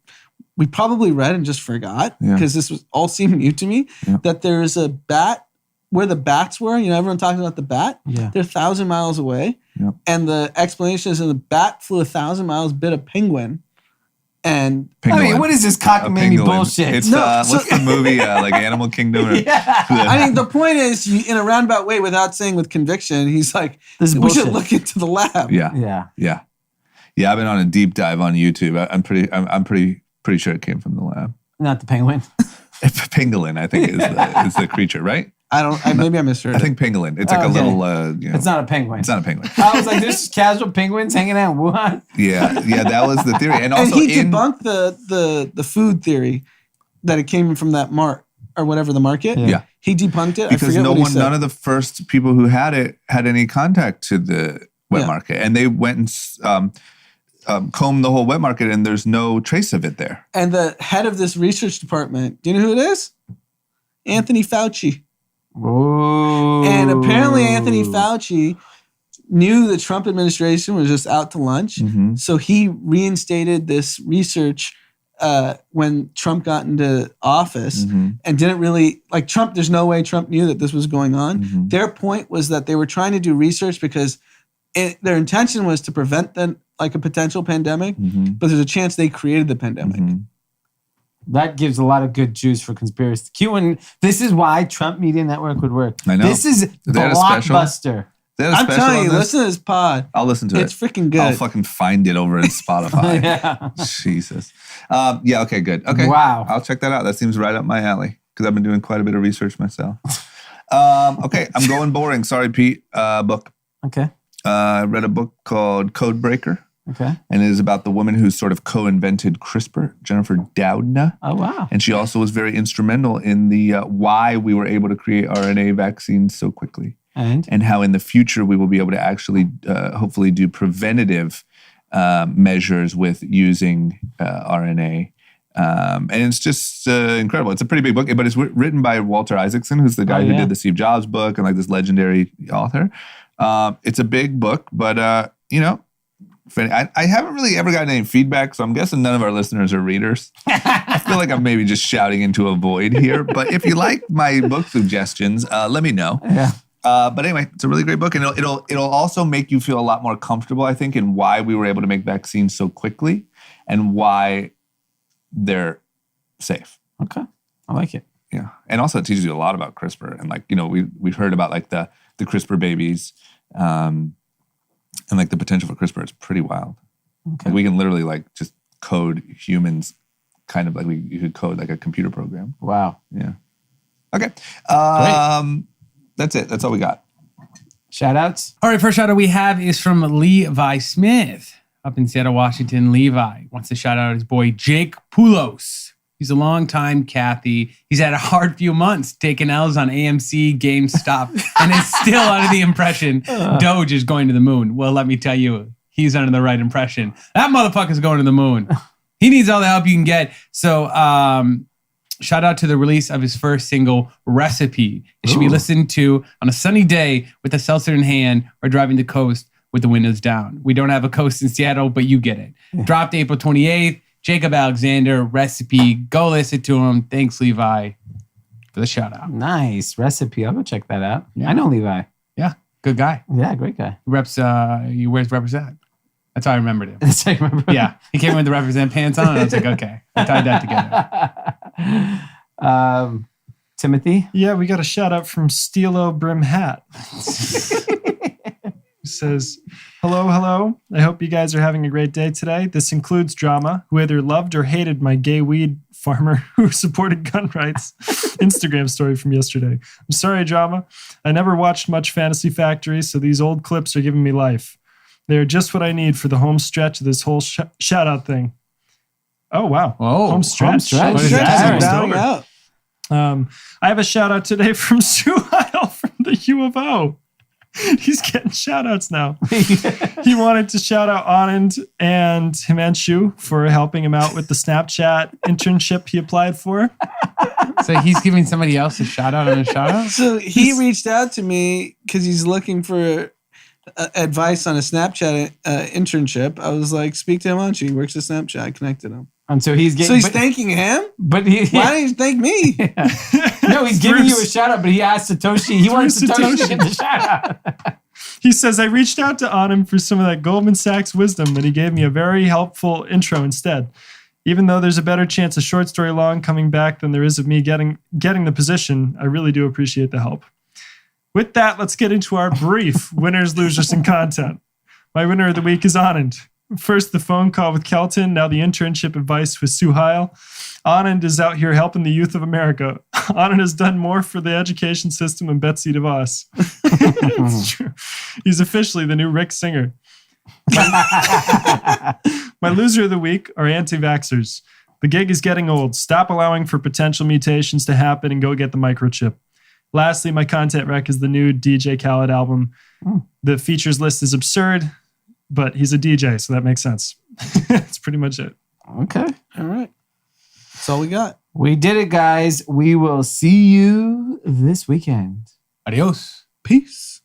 we probably read and just forgot Yeah. because this was all seemed new to me, Yeah. that there's a bat where the bats were. Everyone talking about the bat. Yeah. They're 1,000 miles away. Yeah. And the explanation is that the bat flew 1,000 miles, bit a penguin. And I mean, what is this cockamamie Pangolin. bullshit? It's No, so- what's the movie like Animal Kingdom? Or, Yeah. I mean, the point is, in a roundabout way, without saying with conviction, he's like, This is we bullshit. should look into the lab. yeah, Yeah. yeah. I've been on a deep dive on YouTube. I'm pretty sure it came from the lab. Not the penguin. Pangolin, I think is the creature, right? Maybe I misheard. I think pangolin. It's like a Okay. little. It's not a penguin. It's not a penguin. I was like, there's just casual penguins hanging out in Wuhan. Yeah, that was the theory, and And also he debunked the food theory that it came from that mart or whatever the market. Yeah. He debunked it. I because forget what he said. none of the first people who had it had any contact to the wet Yeah. market, and they went and combed the whole wet market, and there's no trace of it there. And the head of this research department, do you know who it is? Anthony Fauci. Ooh. And apparently Anthony Fauci knew the Trump administration was just out to lunch. Mhm. So he reinstated this research when Trump got into office Mhm. and didn't really, like Trump, there's no way Trump knew that this was going on. Mhm. Their point was that they were trying to do research because their intention was to prevent a potential pandemic, Mhm. but there's a chance they created the pandemic. Mhm. That gives a lot of good juice for conspiracy. This is why Trump Media Network would work. I know. This is They had a special? blockbuster. They had a I'm special telling on you, this? listen to this pod. I'll listen to It's it. freaking good. I'll fucking find it over in Spotify. Yeah. Jesus. Yeah. Okay. Good. Okay. Wow. I'll check that out. That seems right up my alley because I've been doing quite a bit of research myself. Okay. I'm going boring. Sorry, Pete. Book. Okay. I read a book called Code Breaker, Okay. and it is about the woman who sort of co-invented CRISPR, Jennifer Doudna. Oh, wow. And she also was very instrumental in the why we were able to create RNA vaccines so quickly, and how in the future we will be able to actually hopefully do preventative measures with using RNA. And it's just incredible. It's a pretty big book, but it's written by Walter Isaacson, who's the guy who did the Steve Jobs book and like this legendary author. It's a big book, but I haven't really ever gotten any feedback, so I'm guessing none of our listeners are readers. I feel like I'm maybe just shouting into a void here. But if you like my book suggestions, let me know. Yeah. But anyway, it's a really great book, and it'll also make you feel a lot more comfortable, I think, in why we were able to make vaccines so quickly and why they're safe. Okay. I like it. Yeah, and also it teaches you a lot about CRISPR, and we've heard about like the CRISPR babies, and like the potential for CRISPR is pretty wild. Okay. Like we can literally like just code humans, kind of like you could code like a computer program. Wow. Yeah. Okay. That's it. That's all we got. Shout outs. All right, first shout out we have is from Levi Smith up in Seattle, Washington. Levi wants to shout out his boy Jake Poulos. He's a longtime Kathy. He's had a hard few months taking L's on AMC, GameStop, and is still under the impression Doge is going to the moon. Well, let me tell you, he's under the right impression. That motherfucker's going to the moon. He needs all the help you can get. So, shout out to the release of his first single, Recipe. It should be listened to on a sunny day with a seltzer in hand or driving the coast with the windows down. We don't have a coast in Seattle, but you get it. Dropped April 28th. Jacob Alexander, Recipe. Go listen to him. Thanks, Levi, for the shout out. Nice. Recipe. I'll go check that out. Yeah. I know Levi. Yeah, good guy. Yeah, great guy. He wears Represent. That's how I remembered him. That's how I remember. Yeah, he came with the Represent pants on, and I was like, okay, I tied that together. Timothy. Yeah, we got a shout out from Steelo Brim Hat. He says, hello. I hope you guys are having a great day today. This includes drama, who either loved or hated my gay weed farmer who supported gun rights Instagram story from yesterday. I'm sorry, drama. I never watched much Fantasy Factory, so these old clips are giving me life. They are just what I need for the home stretch of this whole shout out thing. Oh, wow. Oh, home stretch. home stretch. What is Stretch that? is Bowing out. I have a shout out today from Sue Heil from the U of O. He's getting shout outs now. He wanted to shout out Anand and Himanshu for helping him out with the Snapchat internship he applied for. So he's giving somebody else a shout out on a shout out? So he reached out to me because he's looking for advice on a Snapchat internship. I was like, speak to Himanshu. He works at Snapchat. I connected him. And so he's getting. So he's thanking him? But Why didn't he thank me? No, he's giving you a shout out, but he asked Satoshi. He wanted Satoshi to get the shout out. He says, I reached out to Anand for some of that Goldman Sachs wisdom, but he gave me a very helpful intro instead. Even though there's a better chance of Short Story Long coming back than there is of me getting the position, I really do appreciate the help. With that, let's get into our brief winners, losers, and content. My winner of the week is Anand. First, the phone call with Kelton. Now the internship advice with Sue Heil. Anand is out here helping the youth of America. Anand has done more for the education system than Betsy DeVos. It's true. He's officially the new Rick Singer. My loser of the week are anti-vaxxers. The gig is getting old. Stop allowing for potential mutations to happen and go get the microchip. Lastly, my content rec is the new DJ Khaled album. The features list is absurd, but he's a DJ, so that makes sense. That's pretty much it. Okay. All right. That's all we got. We did it, guys. We will see you this weekend. Adios. Peace.